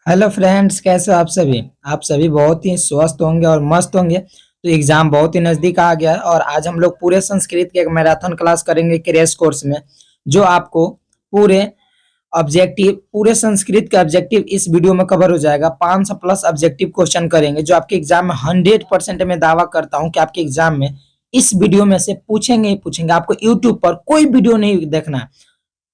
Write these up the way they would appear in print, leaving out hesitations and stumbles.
Hello friends, कैसे हो आप सभी बहुत ही स्वस्थ होंगे और मस्त होंगे। तो एग्जाम बहुत ही नजदीक आ गया है और आज हम लोग पूरे संस्कृत के एक मैराथन क्लास करेंगे क्रैश कोर्स में, जो आपको पूरे पूरे संस्कृत का ऑब्जेक्टिव इस वीडियो में कवर हो जाएगा। 500 प्लस ऑब्जेक्टिव क्वेश्चन करेंगे जो आपके एग्जाम में 100% में दावा करता हूं कि आपके एग्जाम में इस वीडियो में से पूछेंगे ही पूछेंगे। आपको यूट्यूब पर कोई वीडियो नहीं देखना है।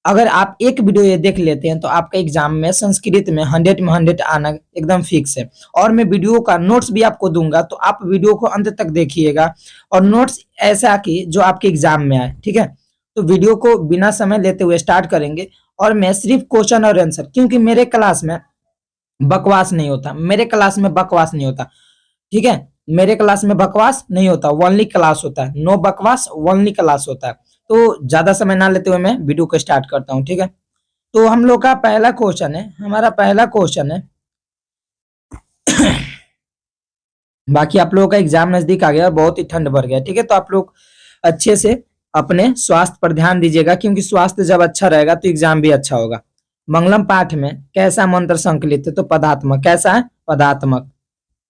अगर आप एक वीडियो ये देख लेते हैं तो आपका एग्जाम में संस्कृत में 100 में 100 आना एकदम फिक्स है। और मैं वीडियो का नोट्स भी आपको दूंगा, तो आप वीडियो को अंत तक देखिएगा और नोट्स ऐसा कि जो आपके एग्जाम में आए। ठीक है, तो वीडियो को बिना समय लेते हुए स्टार्ट करेंगे। और मैं सिर्फ क्वेश्चन और आंसर, क्योंकि मेरे क्लास में बकवास नहीं होता, मेरे क्लास में बकवास नहीं होता। ठीक है, मेरे क्लास में बकवास नहीं होता, ओनली क्लास होता है। नो बकवास, ओनली क्लास होता है। तो ज्यादा समय ना लेते हुए मैं वीडियो को स्टार्ट करता हूँ। ठीक है, तो हम लोग का पहला क्वेश्चन है, हमारा पहला क्वेश्चन है। बाकी आप लोगों का एग्जाम नजदीक आ गया और बहुत ही ठंड बढ़ गया। ठीक है, तो आप लोग अच्छे से अपने स्वास्थ्य पर ध्यान दीजिएगा, क्योंकि स्वास्थ्य जब अच्छा रहेगा तो एग्जाम भी अच्छा होगा। मंगलम पाठ में कैसा मंत्र संकलित है? तो पदात्मक। कैसा है? पदात्मक।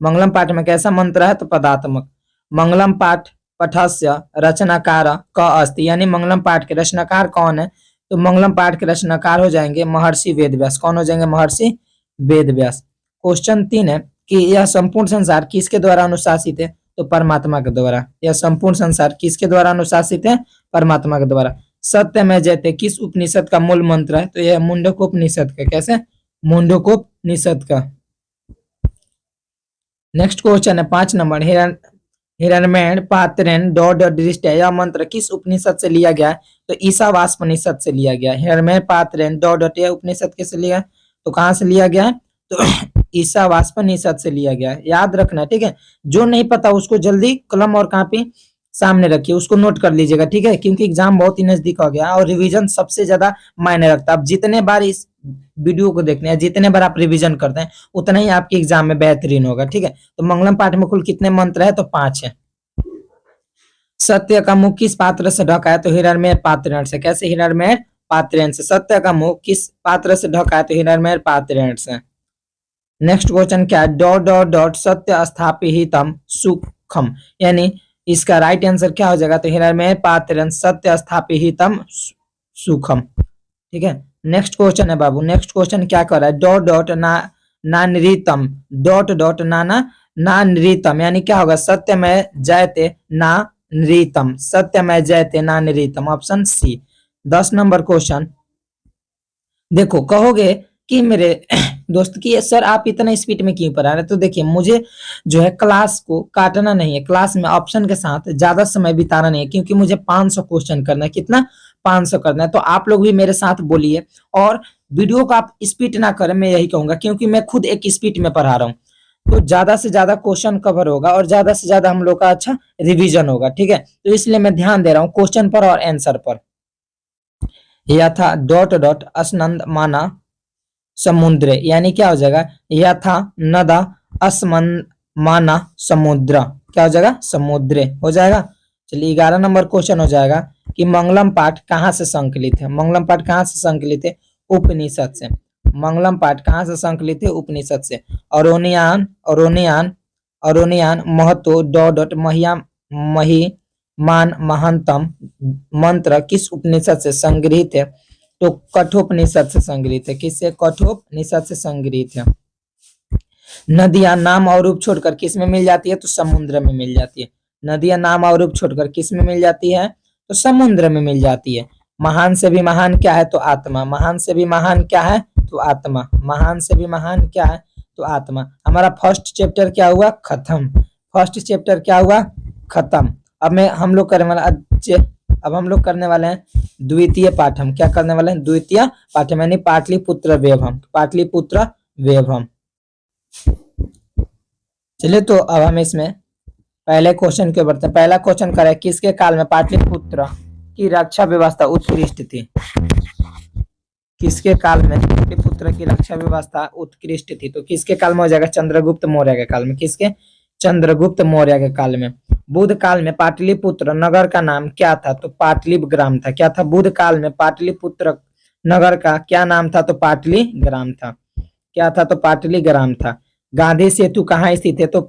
मंगलम पाठ में कैसा मंत्र है? तो पदात्मक। मंगलम पाठ पठस्य रचनाकार क अस्ति, यानी मंगलम पाठ के रचनाकार कौन है? तो मंगलम पाठ के रचनाकार हो जाएंगे महर्षि वेदव्यास। कौन हो जाएंगे? महर्षि वेदव्यास। क्वेश्चन 3 है कि यह संपूर्ण संसार किसके द्वारा अनुशासित है? तो परमात्मा के द्वारा। यह संपूर्ण संसार किसके द्वारा अनुशासित है? परमात्मा के द्वारा। सत्य में जयते किस उपनिषद का मूल मंत्र है? तो यह मुंडकोपनिषद का। कैसे? मुंडकोपनिषद का। नेक्स्ट क्वेश्चन है 5 नंबर। हिरण्मय पात्रेण डॉट दृष्टि, यह मंत्र किस उपनिषद से लिया गया है? तो ईशावास्योपनिषद से लिया गया। हिरण्मय पात्रेण डॉट, यह उपनिषद किससे लिया है? तो कहां से लिया गया है? तो ईशावास्योपनिषद से लिया गया है। याद रखना, ठीक है। जो नहीं पता उसको जल्दी कलम और कॉपी सामने रखिए, उसको नोट कर लीजिएगा। ठीक है, क्योंकि एग्जाम बहुत ही नजदीक हो गया और रिवीजन सबसे ज्यादा मायने रखता है। आप जितने बार इस वीडियो को देखने हैं, जितने बार आप रिवीजन करते हैं, उतना ही आपके एग्जाम में बेहतरीन होगा। ठीक है, तो मंगलम पाठ में कुल कितने मंत्र है? तो 5 है। सत्य का मुख किस पात्र से ढका है? तो हिरण्मय पात्रेण से। कैसे? हिरण्मय पात्रेण से। सत्य का मुख किस पात्र से ढका है? तो हिरण्मय पात्रेण से। नेक्स्ट क्वेश्चन क्या है? डॉट डॉट डॉट सत्य स्थापितम सुखम, यानी इसका राइट आंसर क्या हो जाएगा? तो हिरण्मय पात्रेण सत्य स्थापितम सुखम। ठीक है, नेक्स्ट क्वेश्चन है बाबू। नेक्स्ट क्वेश्चन क्या कर रहा है? डॉट डॉट नानृतम, डॉट डॉट नानृतम, यानी क्या होगा? सत्यमय जयते नानृतम, सत्यमय जयते नानृतम। Option C. 10 number question. देखो, कहोगे कि मेरे दोस्त की सर आप इतना स्पीड में क्यों पढ़ा रहे? तो देखिए, मुझे जो है क्लास को काटना नहीं है, क्लास में ऑप्शन के साथ ज्यादा समय बिताना नहीं है, क्योंकि मुझे 500 क्वेश्चन करना है। कितना? 500 करना है। तो आप लोग भी मेरे साथ बोलिए और वीडियो को आप स्पीड ना करें, मैं यही कहूंगा, क्योंकि मैं खुद एक स्पीड में पढ़ा रहा हूँ। तो ज्यादा से ज्यादा क्वेश्चन कवर होगा और ज्यादा से ज्यादा हम लोग का अच्छा रिविजन होगा। ठीक है, तो इसलिए मैं ध्यान दे रहा हूँ क्वेश्चन पर और आंसर पर। यथा डॉट डॉट असनंद माना समुद्र, यानी क्या हो जाएगा? यथा नदा असमन माना समुद्र, क्या हो जाएगा? समुद्र हो जाएगा। चलिए 11 नंबर क्वेश्चन हो जाएगा कि मंगलम पाठ कहाँ से संकलित है? मंगलम पाठ कहाँ से संकलित है? उपनिषद से। मंगलम पाठ कहाँ से संकलित है? उपनिषद से। अरोनियान अरोनियान अरोनियान महतो डॉट डॉट महिया मही मान महंतम मंत्र किस उपनिषद से संग्रहित है? तो कठोपनिषद से संग्रहित है। किससे? कठोपनिषद से संग्रहित है। नदियां नाम और रूप छोड़कर किस में मिल जाती है? तो समुद्र में मिल जाती है। नदियां नाम और रूप छोड़कर किस में मिल जाती है? तो समुद्र में मिल जाती है। महान से भी महान क्या है? तो आत्मा। महान से भी महान क्या है? तो आत्मा। महान से भी महान क्या है? तो आत्मा। हमारा फर्स्ट चैप्टर क्या हुआ? खत्म। फर्स्ट चैप्टर क्या हुआ? खत्म। अब हम लोग करने वाले हैं द्वितीय पाठम। क्या करने वाले हैं? द्वितीय पाठम, यानी पाटलिपुत्र वैभव। पाटलिपुत्र वैभव। चलिए, तो अब हम इसमें पहले क्वेश्चन के बढ़ते हैं। पहला क्वेश्चन करें, किसके काल में पाटलिपुत्र की रक्षा व्यवस्था उत्कृष्ट थी? किसके काल में पाटलिपुत्र की रक्षा व्यवस्था उत्कृष्ट थी? तो किसके काल में हो जाएगा? चंद्रगुप्त मौर्य के काल में। किसके? चंद्रगुप्त मौर्य के काल में। बुध काल में पाटलिपुत्र नगर का नाम क्या था? तो पाटलिग्राम था। क्या था? बुध काल में पाटलिपुत्र नगर का क्या नाम था? तो पाटलिग्राम था। क्या था? तो पाटलीग्राम था। गांधी सेतु कहाँ स्थित है? तो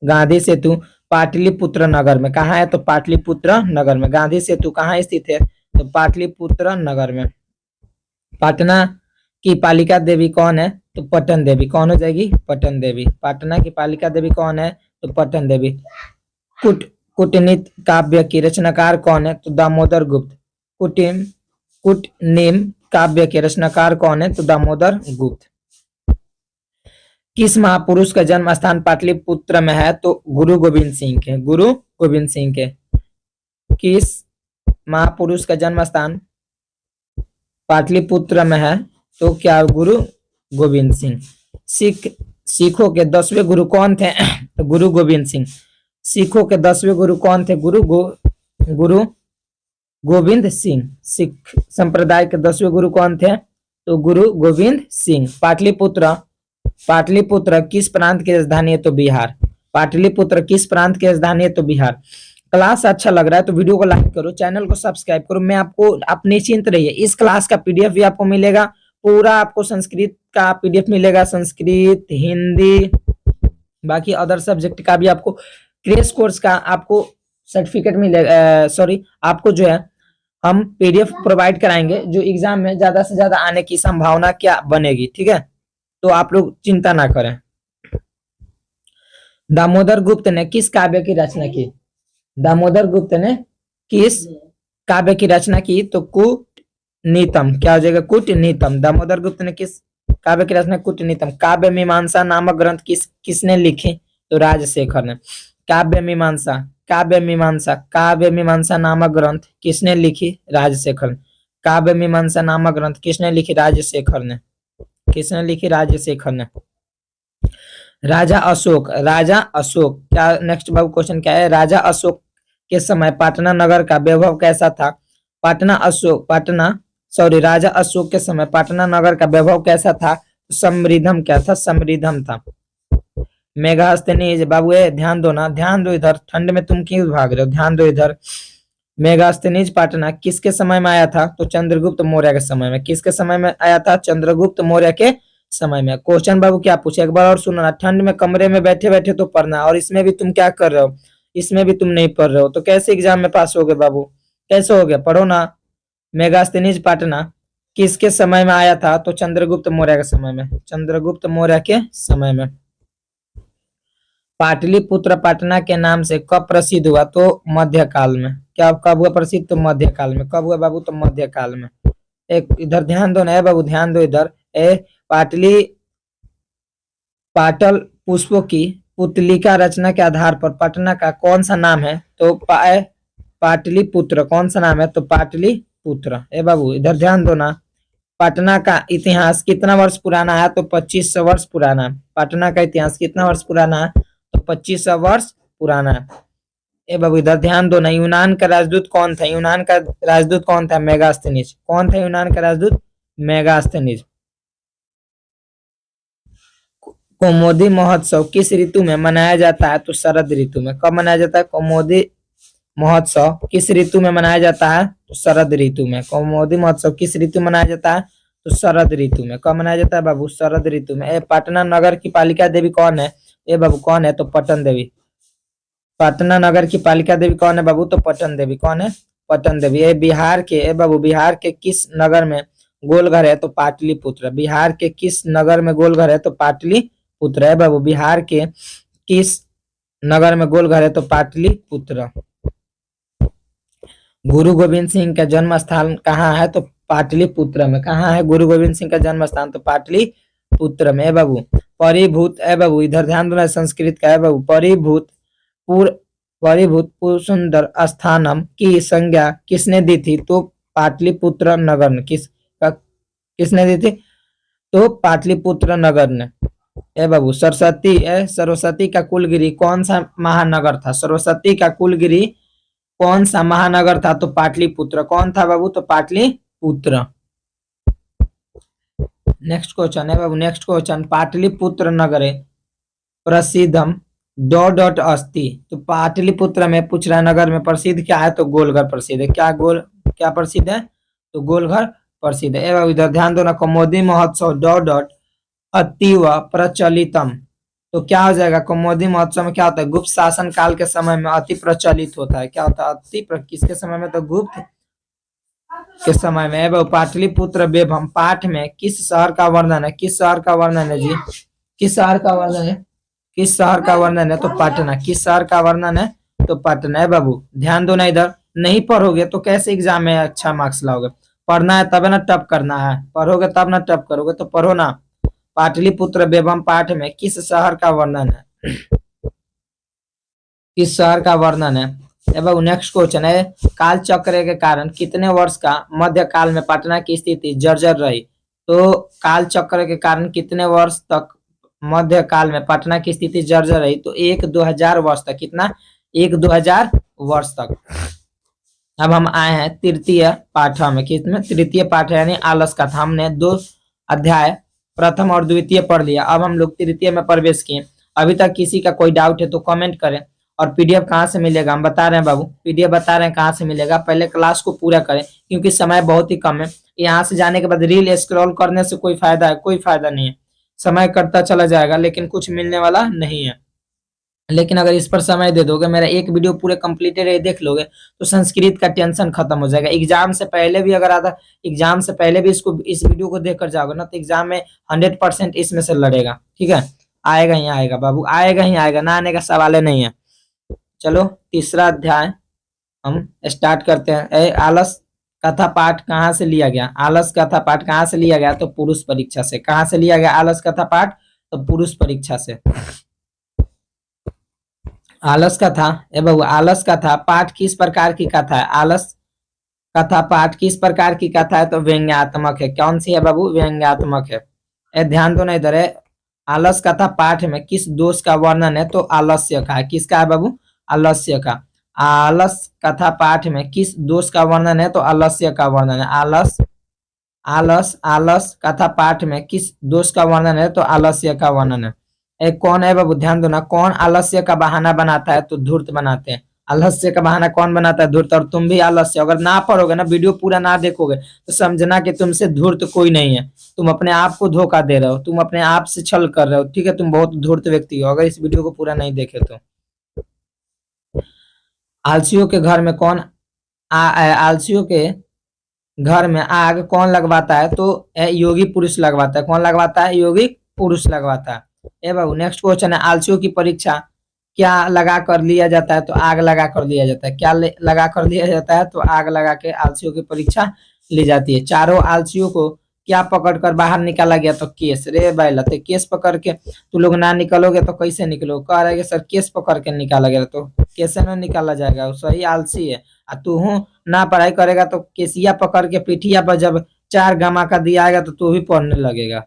गांधी सेतु पाटलिपुत्र नगर में। कहाँ है? तो पाटलिपुत्र नगर में। गांधी सेतु कहाँ स्थित है? तो पाटलिपुत्र नगर में। पटना की पालिका देवी कौन है? तो पटन देवी। कौन हो जाएगी? पटन देवी। पटना की पालिका देवी कौन है? तो पटन देवी। कुट कूटनीत काव्य की रचनाकार कौन है? तो दामोदर गुप्त। कुटिम कुटनीम काव्य के रचनाकार कौन है? तो दामोदर गुप्त। किस महापुरुष का जन्म स्थान पाटलिपुत्र में है? तो गुरु गोविंद सिंह के। गुरु गोविंद सिंह के। किस महापुरुष का जन्म स्थान पाटलिपुत्र में है? तो क्या? गुरु गोविंद सिंह। सिखों के 10वें गुरु कौन थे? तो गुरु गोविंद सिंह। सिखों के 10वें गुरु कौन थे? गुरु गोविंद सिंह। सिख संप्रदाय के 10वें गुरु कौन थे? तो गुरु गोविंद सिंह। पाटलिपुत्र किस प्रांत की राजधानी है? तो बिहार। पाटलिपुत्र किस प्रांत की राजधानी है? तो बिहार। क्लास अच्छा लग रहा है तो वीडियो को लाइक करो, चैनल को सब्सक्राइब करो। मैं आपको, आप निश्चिंत रहिए, इस क्लास का पीडीएफ भी आपको मिलेगा। पूरा आपको संस्कृत का पीडीएफ मिलेगा, संस्कृत, हिंदी, बाकी अदर सब्जेक्ट का भी आपको, क्रैश कोर्स का आपको सर्टिफिकेट मिलेगा। सॉरी, आपको जो है हम पीडीएफ प्रोवाइड कराएंगे जो एग्जाम में ज्यादा से ज्यादा आने की संभावना क्या बनेगी। ठीक है, तो आप लोग चिंता ना करें। दामोदर गुप्त ने किस काव्य की रचना की? दामोदर गुप्त ने किस काव्य की रचना की? तो कूटनीतम। क्या हो जाएगा? कूटनीतम। दामोदर गुप्त ने किस काव्य की रचना? कूटनीतम। काव्य मीमांसा नामक ग्रंथ किसने लिखी? तो राजशेखर ने। काव्य मीमांसा नामक ग्रंथ किसने लिखी? राजशेखर। काव्य मीमांसा नामक ग्रंथ किसने लिखी? राजशेखर ने। किसने लिखी? राजशेखर ने। राजा अशोक क्या नेक्स्ट बाबू क्वेश्चन क्या है? राजा अशोक के समय पटना नगर का वैभव कैसा था? राजा अशोक के समय पटना नगर का वैभव कैसा था? समृद्धम। क्या था? समृद्धम था। मेगास्थनीज बाबू, ध्यान दो ना, ध्यान दो इधर, ठंड में तुम क्यों भाग रहे हो? ध्यान दो इधर। मेगास्थनीज पटना किसके समय में आया था? तो चंद्रगुप्त मौर्य के समय में। किसके समय में आया था? चंद्रगुप्त मौर्य के समय में। क्वेश्चन बाबू क्या पूछे एक बार और सुनो। ठंड में कमरे में बैठे बैठे तो पढ़ना, और इसमें भी तुम क्या कर रहे हो? इसमें भी तुम नहीं पढ़ रहे हो, तो कैसे एग्जाम में पास हो गए बाबू? कैसे हो गया? पढ़ो ना। मेगास्थनीज पटना किसके समय में आया था? तो चंद्रगुप्त मौर्य के समय में। चंद्रगुप्त मौर्य के समय में। पाटलिपुत्र पटना के नाम से कब प्रसिद्ध हुआ? तो मध्यकाल में। क्या कब हुआ प्रसिद्ध? तो मध्यकाल में। कब हुआ बाबू? तो मध्यकाल में। एक इधर ध्यान दो ना बाबू, ध्यान दो इधर। पाटल पुष्पों की पुतलिका रचना के आधार पर पटना का कौन सा नाम है? तो पाटलिपुत्र। कौन सा नाम है? तो पाटलिपुत्र। बाबू इधर ध्यान दो ना। पटना का इतिहास कितना वर्ष पुराना है? तो 2500 वर्ष पुराना। पटना का इतिहास कितना वर्ष पुराना है? तो 2500 वर्ष पुराना है। बाबू इधर ध्यान दो ना। यूनान का राजदूत कौन था? यूनान का राजदूत कौन था? मेगास्थनीज। कौन था यूनान का राजदूत? मेगास्थनीज। कौमुदी महोत्सव किस ऋतु में मनाया जाता है? तो शरद ऋतु में। कब मनाया जाता है? कौमुदी महोत्सव किस ऋतु में मनाया जाता है? तो शरद ऋतु में। कौमुदी महोत्सव किस ऋतु में मनाया जाता है? तो शरद ऋतु में। कब मनाया जाता है बाबू? शरद ऋतु में। पटना नगर की पालिका देवी कौन है? बाबू कौन है? तो पटन देवी। पटना नगर की पालिका देवी कौन है बाबू? तो पटन देवी। कौन है? पटन देवी। बिहार के बाबू, बिहार के किस नगर में गोलघर है? तो पाटलिपुत्र। बिहार के किस नगर में गोलघर है? तो पाटलिपुत्र है बाबू। बिहार के किस नगर में गोलघर है? तो पाटलिपुत्र। गुरु गोविंद सिंह का जन्म स्थान कहाँ है? तो पाटलिपुत्र में। कहाँ है गुरु गोविंद सिंह का जन्म स्थान? तो पाटलिपुत्र में। बाबू परिभूत बाबू इधर ध्यान देना, संस्कृत का है बाबू। परिभूत सुंदर स्थानम की संज्ञा किसने दी थी? तो पाटलिपुत्र नगर ने। किसने दी थी? तो पाटलिपुत्र नगर ने। बाबू सरस्वती का कुलगिरी कौन सा महानगर था? सरस्वती का कुलगिरी कौन सा महानगर था? तो पाटलिपुत्र। कौन था बाबू? तो पाटलिपुत्र। नेक्स्ट क्वेश्चन है बाबू, नेक्स्ट क्वेश्चन। पाटलिपुत्र नगरे प्रसिद्धम अस्ति। तो पाटलिपुत्र में पूछ रहा है नगर में प्रसिद्ध क्या है? तो गोलघर प्रसिद्ध है। क्या प्रसिद्ध है? तो गोलघर प्रसिद्ध है। बाबू इधर ध्यान दो ना। कौमुदी महोत्सव अतीव प्रचलितम। तो क्या हो जाएगा, कौमुदी महोत्सव में क्या होता है, गुप्त शासन काल के समय में अति प्रचलित होता है। क्या होता है, किसके समय में, तो गुप्त के समय में। एवं पाटलिपुत्र बेभम पाठ में किस शहर का वर्णन है, किस शहर का वर्णन है जी, किस शहर का वर्णन है, किस शहर का वर्णन है, तो पटना। किस शहर का वर्णन है, तो पटना है बाबू। ध्यान दो ना इधर, नहीं पढ़ोगे तो कैसे एग्जाम में अच्छा मार्क्स लाओगे। पढ़ना है तब ना टप करना है, पढ़ोगे तब ना टप करोगे, तो पढ़ो ना। पाटलिपुत्र बेबम पाठ में किस शहर का वर्णन है, किस शहर का वर्णन है। एवं नेक्स्ट क्वेश्चन है, काल चक्र के कारण कितने वर्ष का मध्यकाल में पटना की स्थिति जर्जर रही। तो काल चक्र के कारण कितने वर्ष तक मध्यकाल में पटना की स्थिति जर्जर रही, तो 1-2000 वर्ष तक। कितना, 1-2000 वर्ष तक। अब हम आए हैं तृतीय पाठ में, किसमें, तृतीय पाठ यानी आलस का था। हमने 2 अध्याय प्रथम और द्वितीय पढ़ लिया, अब हम लोग तृतीय में प्रवेश किए। अभी तक किसी का कोई डाउट है तो कमेंट करें। और पीडीएफ कहाँ से मिलेगा, हम बता रहे हैं बाबू, पीडीएफ बता रहे हैं कहाँ से मिलेगा। पहले क्लास को पूरा करें क्योंकि समय बहुत ही कम है। यहाँ से जाने के बाद रील स्क्रॉल करने से कोई फायदा है, कोई फायदा नहीं है। समय कटता चला जाएगा लेकिन कुछ मिलने वाला नहीं है। लेकिन अगर इस पर समय दे दोगे, मेरा एक वीडियो पूरे कंप्लीटेड है देख लोगे, तो संस्कृत का टेंशन खत्म हो जाएगा। एग्जाम से पहले भी अगर आधा एग्जाम से पहले भी इसको, इस वीडियो को देख कर जाओगे ना, तो एग्जाम में 100% इसमें से लड़ेगा। ठीक है, आएगा ही आएगा बाबू, आएगा ही आएगा, ना आने का सवाल है नहीं है। चलो तीसरा अध्याय हम स्टार्ट करते हैं। आलस कथा पाठ कहाँ से लिया गया, आलस कथा पाठ कहाँ से लिया गया, तो पुरुष परीक्षा से। कहाँ से लिया गया आलस कथा पाठ, तो पुरुष परीक्षा से। आलस कथा एवं आलस कथा पाठ किस प्रकार की कथा है, आलस कथा पाठ किस प्रकार की कथा है, तो व्यंग्यात्मक है। कौन सी है बाबू, व्यंग्यात्मक है। ध्यान दो ना इधर है, आलस कथा पाठ में किस दोष का वर्णन है, तो आलस्य का है। किसका है बाबू, आलस्य का। आलस कथा पाठ में किस दोष का वर्णन है, तो आलस्य का वर्णन है। आलस आलस आलस कथा पाठ में किस दोष का वर्णन है, तो आलस्य का वर्णन है। एक कौन है बाबू, ध्यान दो ना, कौन आलस्य का बहाना बनाता है, तो धूर्त बनाते हैं। आलस्य का बहाना कौन बनाता है, धूर्त। और तुम भी आलस्य, अगर ना पढ़ोगे ना, वीडियो पूरा ना देखोगे, तो समझना कि तुमसे धूर्त कोई नहीं है। तुम अपने आप को धोखा दे रहे हो, तुम अपने आप से छल कर रहे हो। ठीक है, तुम बहुत धूर्त व्यक्ति हो अगर इस वीडियो को पूरा नहीं देखे तो। आलसियों के घर में कौन आलसियों के घर में आग कौन लगवाता है, तो योगी पुरुष लगवाता है। कौन लगवाता है, योगी पुरुष लगवाता है। ए बाबू नेक्स्ट क्वेश्चन है, आलसियों की परीक्षा क्या लगा कर लिया जाता है, तो आग लगा कर लिया जाता है। क्या लगा कर लिया जाता है, तो आग लगा के आलसियों की परीक्षा ली जाती है। चारों आलसियों को क्या पकड़ कर बाहर निकाला गया, तो केस। रे बैला, तो केस पकड़ के तू लोग ना निकलोगे तो कैसे निकलो, कह रहे सर केस पकड़ के निकाला गया, तो कैसे ना निकाला जाएगा, सही आलसी है। तू ना पढ़ाई करेगा तो केसिया पकड़ के पीठिया पर जब 4 गमा का दिया तो तू भी पढ़ने लगेगा।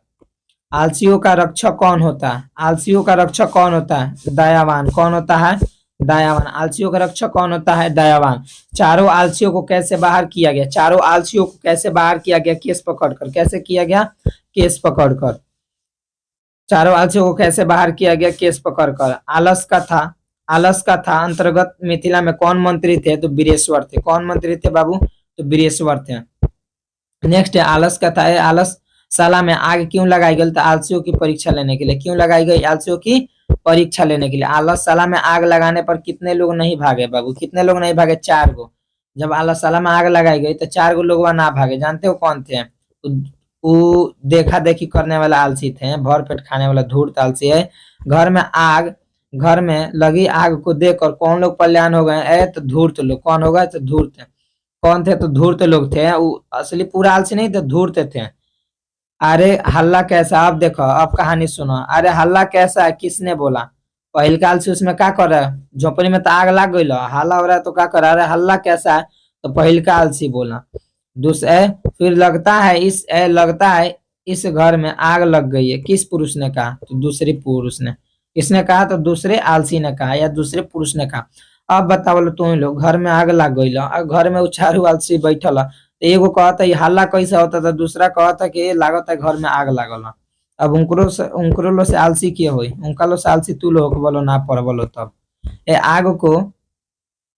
आलसियों का रक्षक कौन होता है, आलसियों का रक्षक कौन होता है, दयावान। कौन होता है, दयावान। आलसियों का रक्षक कौन होता है, दयावान। चारों आलसियों को कैसे बाहर किया गया, चारों आलसियों को कैसे बाहर किया गया, केस पकड़कर। कैसे किया गया, केस पकड़कर। चारों आलसियों को कैसे बाहर किया गया, केस पकड़कर। आलस का था अंतर्गत मिथिला में कौन मंत्री थे, तो वीरेश्वर थे। कौन मंत्री थे बाबू, तो वीरेश्वर थे। नेक्स्ट है आलस का था, आलस शाला में आग क्यों लगाई गई, तो आलसियों की परीक्षा लेने के लिए। क्यों लगाई गई, आलसियों की परीक्षा लेने के लिए। आलस शाला में आग लगाने पर कितने लोग नहीं भागे बाबू, कितने लोग नहीं भागे, 4 गो। जब आलस शाला में आग लगाई गई तो 4 गो लोग ना भागे। जानते हो कौन थे, वो देखा देखी करने वाला आलसी थे, भर पेट खाने वाला धूर्त आलसी है। घर में लगी आग को देखकर कौन लोग कल्याण हो गए, तो धूर्त लोग। कौन हो गए, तो धूर्त। कौन थे, तो धूर्त लोग थे। वो असली पूरा आलसी नहीं थे, धूर्त थे। अरे हल्ला कैसा, अब देखो, अब कहानी सुनो। अरे हल्ला कैसा है, किसने बोला, पहल काल से उसमें क्या कर रहा है, झोपड़ी में तो आग लग गई, हल्ला हो रहा है तो क्या कर रहा है, अरे हल्ला कैसा है, तो पहल काल से बोला। दूसरे फिर लगता है इस घर में आग लग गई है, किस पुरुष ने कहा, तो दूसरे पुरुष ने। किसने कहा, तो दूसरे आलसी ने कहा या दूसरे पुरुष ने कहा। अब बताओ तुम लोग, घर में आग लग गई, घर में चारू आलसी बैठल, एगो कहता है हल्ला कैसा होता था, दूसरा कहता कि लागत है घर में आग लागल। अब उनकरो लो से आलसी के होई, उनका लो से आलसी तू लोग बोलो ना पढ़ बोलो। तब ए आग को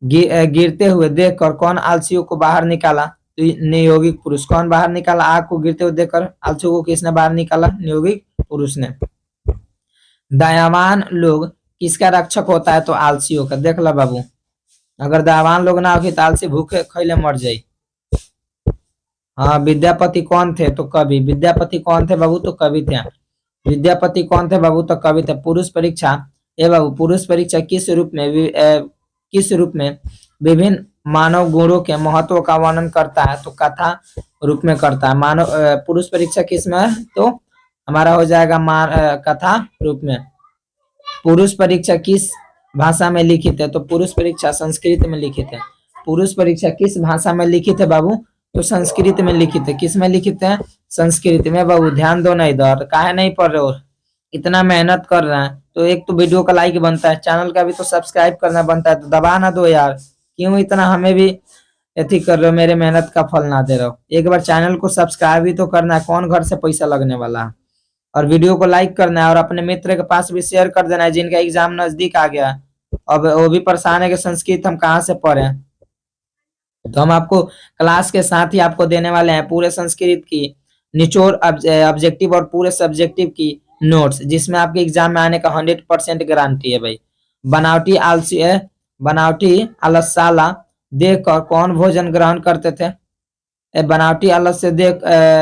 गिरते हुए देखकर कौन आलसियों को बाहर निकाला, तो नियोगिक पुरुष। कौन बाहर निकाला, आग को गिरते हुए देखकर आलसियों को किसने बाहर निकाला, नियोगिक पुरुष ने। दयावान लोग किसका रक्षक होता है? तो आलसियों का। देख लो बाबू, अगर दयावान लोग ना होगी तो आलसी भूखे खैले मर जाये। हाँ, विद्यापति कौन थे? तो कवि। विद्यापति कौन थे बाबू? तो कवि थे। विद्यापति कौन थे बाबू? तो कवि थे। पुरुष परीक्षा, ए बाबू, पुरुष परीक्षा किस रूप में किस रूप में विभिन्न मानव गुणों के महत्व का वर्णन करता है? तो कथा रूप में करता है। मानव पुरुष परीक्षा किस में है? तो हमारा हो जाएगा कथा रूप में। पुरुष परीक्षा किस भाषा में लिखित है? तो पुरुष परीक्षा संस्कृत में लिखित है। पुरुष परीक्षा किस भाषा में लिखित है बाबू? तो संस्कृत में लिखित है। किस में लिखित है? संस्कृत में। बाबू ध्यान दो ना इधर, काहे नहीं पढ़ रहे हो? इतना मेहनत कर रहे हैं तो एक तो वीडियो का लाइक बनता है, चैनल का भी तो सब्सक्राइब करना बनता है, तो दबा ना दो यार। क्यों इतना हमें भी एथी कर रहे हो, मेरे मेहनत का फल ना दे रहे हो? एक बार चैनल को सब्सक्राइब भी तो करना है, कौन घर से पैसा लगने वाला है। और वीडियो को लाइक करना है और अपने मित्र के पास भी शेयर कर देना है जिनका एग्जाम नजदीक आ गया। अब वो भी परेशान है कि संस्कृत हम कहाँ से पढ़े। तो हम आपको क्लास के साथ ही आपको देने वाले हैं पूरे संस्कृत की निचोड़, ऑब्जेक्टिव और पूरे सब्जेक्टिव की नोट्स, जिसमें आपके एग्जाम में आने का 100% गारंटी है भाई। बनावटी आलसी है, बनावटी आलस्यशाला देखकर कौन भोजन ग्रहण करते थे? बनावटी आलस्य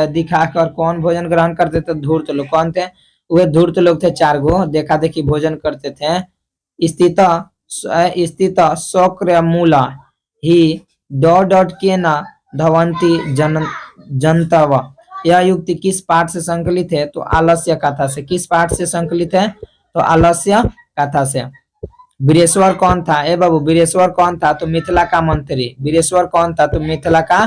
दिखाकर कौन भोजन ग्रहण करते थे? धूर्त लोग। कौन थे? वे धूर्त लोग थे, 4 गो देखा देखी भोजन करते थे। स्थित शौक्र मूला ही डॉट के न धवंती जनतव। यह युक्ति किस पाठ से संकलित है? तो आलस्य कथा से। किस पाठ से संकलित है? तो आलस्य कथा से। वीरेश्वर कौन था? ए बाबू, वीरेश्वर कौन था? तो मिथिला का मंत्री। वीरेश्वर कौन था? तो मिथिला का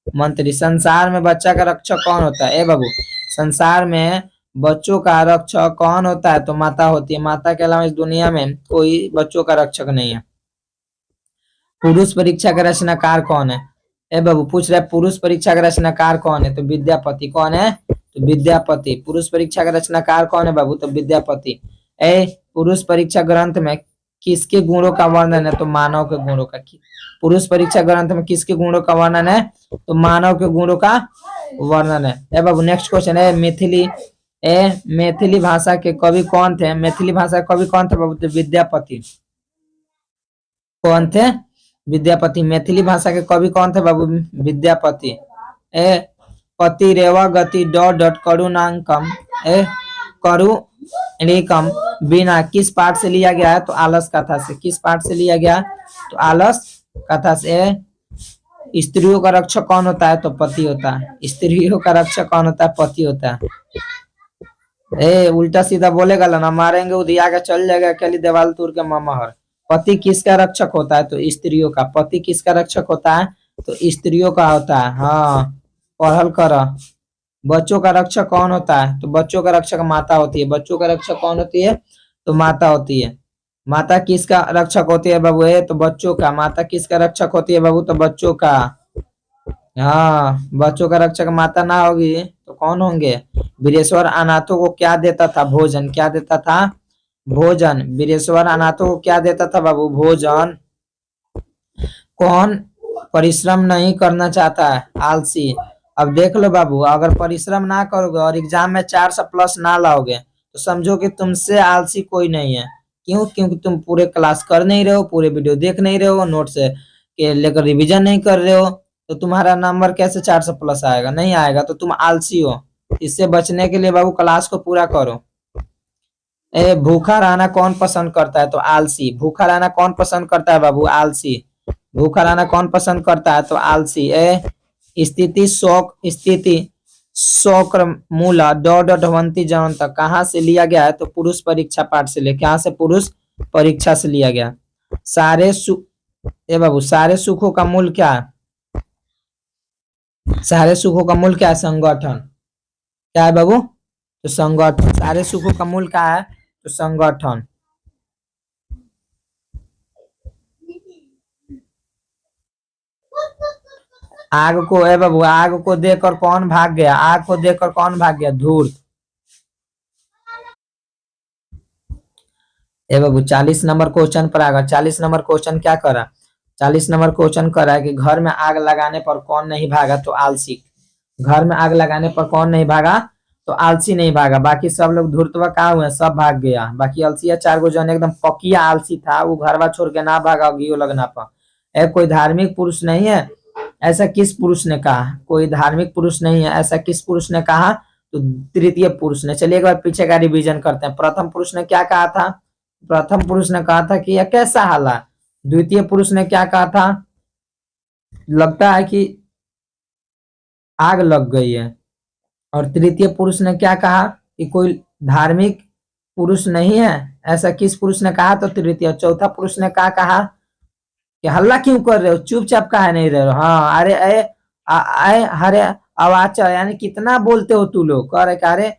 मंत्री। संसार में बच्चा का रक्षक कौन होता है? ए बाबू, संसार में बच्चों का रक्षक कौन होता है? तो माता होती है। माता के अलावा इस दुनिया में कोई बच्चों का रक्षक नहीं है। पुरुष परीक्षा का रचनाकार कौन है? ए बाबू, पूछ रहे पुरुष परीक्षा का रचनाकार कौन है? तो विद्यापति। कौन है? तो विद्यापति। पुरुष परीक्षा का रचनाकार कौन है बाबू? तो विद्यापति। पुरुष परीक्षा ग्रंथ में किसके गुणों का वर्णन है? तो मानव के गुणों का। पुरुष परीक्षा ग्रंथ में किसके गुणों का वर्णन है? तो मानव के गुणों का वर्णन है। ए बाबू, नेक्स्ट क्वेश्चन है मैथिली भाषा के कवि कौन थे? मैथिली भाषा के कवि कौन थे बाबू? तो विद्यापति। कौन थे? विद्यापति। मैथिली भाषा के कवि कौन थे बाबू? विद्यापति। पति रेवा गति डॉट करुणांकम करुणिकम बिना किस पाठ से लिया गया है? तो आलस कथा से। किस पाठ से लिया गया? तो आलस कथा से। स्त्रियों का रक्षक कौन होता है? तो पति होता है। स्त्रियों का रक्षक कौन होता है? पति होता है। उल्टा सीधा बोलेगा ना मारेंगे, उधिया के चल जाएगा अकेली देवाल तोड़ के मामाहर। पति किसका रक्षक होता है? तो स्त्रियों का। पति किसका रक्षक होता है? तो स्त्रियों का होता है। हाँ, पढ़ल कर। बच्चों का रक्षक कौन होता है? तो बच्चों का रक्षक माता होती है। बच्चों का रक्षक कौन होती है? तो माता होती है। माता किसका रक्षक होती है बाबू? तो बच्चों का। माता किसका रक्षक होती है बाबू? तो बच्चों का। हाँ, बच्चों का रक्षक माता ना होगी तो कौन होंगे? वीरेश्वर अनाथों को क्या देता था? भोजन। क्या देता था? भोजन। वीरेश्वर अनाथों को क्या देता था बाबू? भोजन। कौन परिश्रम नहीं करना चाहता है? आलसी। अब देख लो बाबू, अगर परिश्रम ना करोगे और एग्जाम में 400+ ना लाओगे तो समझो कि तुमसे आलसी कोई नहीं है। क्यों? क्योंकि तुम पूरे क्लास कर नहीं रहे हो, पूरे वीडियो देख नहीं रहे हो, नोट से के लेकर रिवीजन नहीं कर रहे हो, तो तुम्हारा नंबर कैसे 400+ आएगा? नहीं आएगा, तो तुम आलसी हो। इससे बचने के लिए बाबू क्लास को पूरा करो। भूखा रहना कौन पसंद करता है? तो आलसी। भूखा रहना कौन पसंद करता है बाबू? आलसी। भूखा रहना कौन पसंद करता है? तो आलसी। स्थिति शौक मूला डॉवंती जन तक कहाँ से लिया गया है? तो पुरुष परीक्षा पाठ से लिया। कहाँ से? पुरुष परीक्षा से लिया गया। बाबू, सारे सुखों का मूल क्या है? सारे सुखों का मूल क्या है? संगठन। क्या है बाबू? तो संगठन। सारे सुखों का मूल क्या है? तो संगठन। आग को बाबू, आग को देखकर कौन भाग गया? आग को देखकर कौन भाग गया? धूर्त। बाबू, 40 नंबर क्वेश्चन पर आएगा। 40 नंबर क्वेश्चन क्या करा? 40 नंबर क्वेश्चन करा कि घर में आग लगाने पर कौन नहीं भागा? तो आलसी। घर में आग लगाने पर कौन नहीं भागा? तो आलसी नहीं भागा, बाकी सब लोग धूर्तवा कहाँ हुए, सब भाग गया। बाकी अलसिया 4 गो जन एकदम पकिया आलसी था, वो घरवा छोड़ के ना भागा गियो लगना पा। कोई धार्मिक पुरुष नहीं है ऐसा किस पुरुष ने कहा, कोई धार्मिक पुरुष नहीं है ऐसा किस पुरुष ने कहा, तो तृतीय पुरुष ने। चलिए एक बार पीछे का रिवीजन करते हैं। प्रथम पुरुष ने क्या कहा था, प्रथम पुरुष ने कहा था कि यह कैसा हाला। द्वितीय पुरुष ने क्या कहा था, लगता है कि आग लग गई है। और तृतीय पुरुष ने क्या कहा कि कोई धार्मिक पुरुष नहीं है ऐसा किस पुरुष ने कहा, तो तृतीय। चौथा पुरुष ने क्या कहा कि हल्ला क्यों कर रहे हो, चुपचाप काहे नहीं रहे हो। हाँ अरे अरे अवाचर यानी कितना बोलते हो तू लोग, कह रहे अरे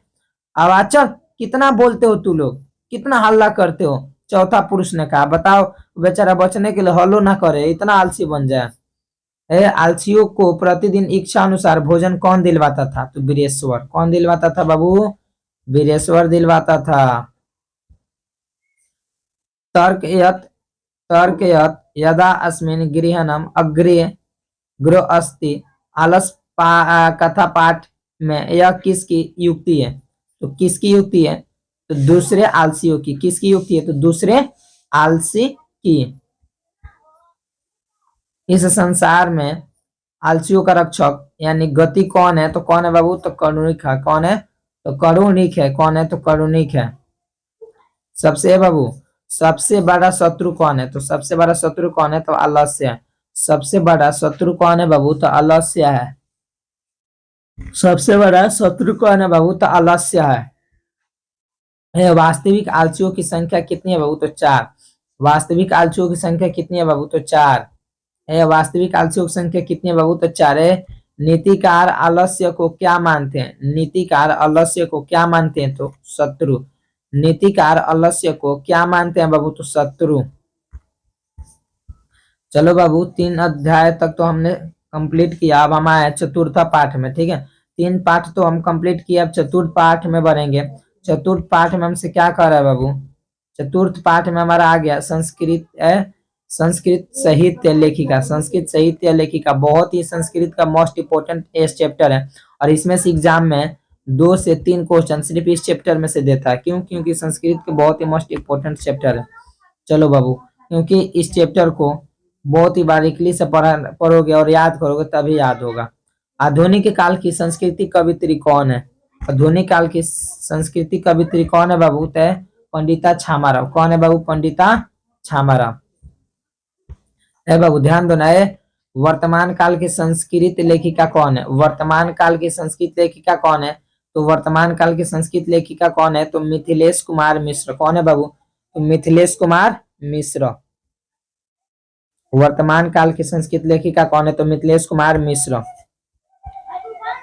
अवाचर कितना बोलते हो तू लोग, कितना हल्ला करते हो। चौथा पुरुष ने कहा, बताओ बेचारा बचने के लिए हल्लो ना करे, इतना आलसी बन जाए। आलसियों को प्रतिदिन इच्छा अनुसार भोजन कौन दिलवाता था, तो वीरेश्वर। कौन दिलवाता था बाबू, वीरेश्वर दिलवाता था। तर्कयत यदा अस्मिन् गृहणम अग्रे गृह अस्ति आलस कथा पाठ में यह किसकी युक्ति है, तो किसकी युक्ति है, तो दूसरे आलसियों की। किसकी युक्ति है, तो दूसरे आलसी की। इस संसार में आलसियों का रक्षक यानी गति कौन है, तो कौन है बाबू, तो करुणिक है। कौन है, तो करुणिक है। कौन है, तो करुणिक है। सबसे बाबू सबसे बड़ा शत्रु कौन है, तो सबसे बड़ा शत्रु कौन है, तो आलस्य है। सबसे बड़ा शत्रु कौन है बाबू, तो आलस्य है। सबसे बड़ा शत्रु कौन है बाबू, तो आलस्य है। वास्तविक आलसियों की संख्या कितनी है बाबू, तो 4। वास्तविक आलसियों की संख्या कितनी है बाबू, तो 4। वास्तविक आलसियों की संख्या कितनी है बाबू, तो 4 है। नीतिकार आलस्य को क्या मानते हैं, नीतिकार आलस्य को क्या मानते हैं, तो शत्रु। नीतिकार आलस्य को क्या मानते हैं बाबू, तो शत्रु। चलो बाबू 3 अध्याय तक तो हमने कंप्लीट किया, अब हम आए चतुर्थ पाठ में। ठीक है, 3 पाठ तो हम कंप्लीट किए, अब चतुर्थ पाठ में बढ़ेंगे। चतुर्थ पाठ में हमसे क्या कह रहा है बाबू, चतुर्थ पाठ में हमारा आ गया संस्कृत साहित्य लेखिका। संस्कृत साहित्य लेखिका बहुत ही संस्कृत का मोस्ट इंपोर्टेंट चैप्टर है, और इसमें से एग्जाम में 2 से 3 क्वेश्चन सिर्फ इस चैप्टर में से देता है। क्यों, क्योंकि संस्कृत के बहुत ही मोस्ट इंपोर्टेंट चैप्टर है। चलो बाबू, क्योंकि इस चैप्टर को बहुत ही बारीकी से पढ़ोगे और याद करोगे तभी याद होगा। आधुनिक काल की संस्कृति कवित्री कौन है, आधुनिक काल की संस्कृति कवित्री कौन है बाबू, तय पंडिता छामाराव। कौन है बाबू, पंडिता छामाराव। बाबू ध्यान दो ना, वर्तमान काल की संस्कृत लेखिका कौन है, वर्तमान काल की संस्कृत लेखिका कौन है, तो वर्तमान काल की संस्कृत लेखिका कौन है, तो मिथिलेश कुमार मिश्र। कौन है बाबू, तो मिथिलेश कुमार मिश्र। वर्तमान काल की संस्कृत लेखिका कौन है, तो मिथिलेश कुमार मिश्र।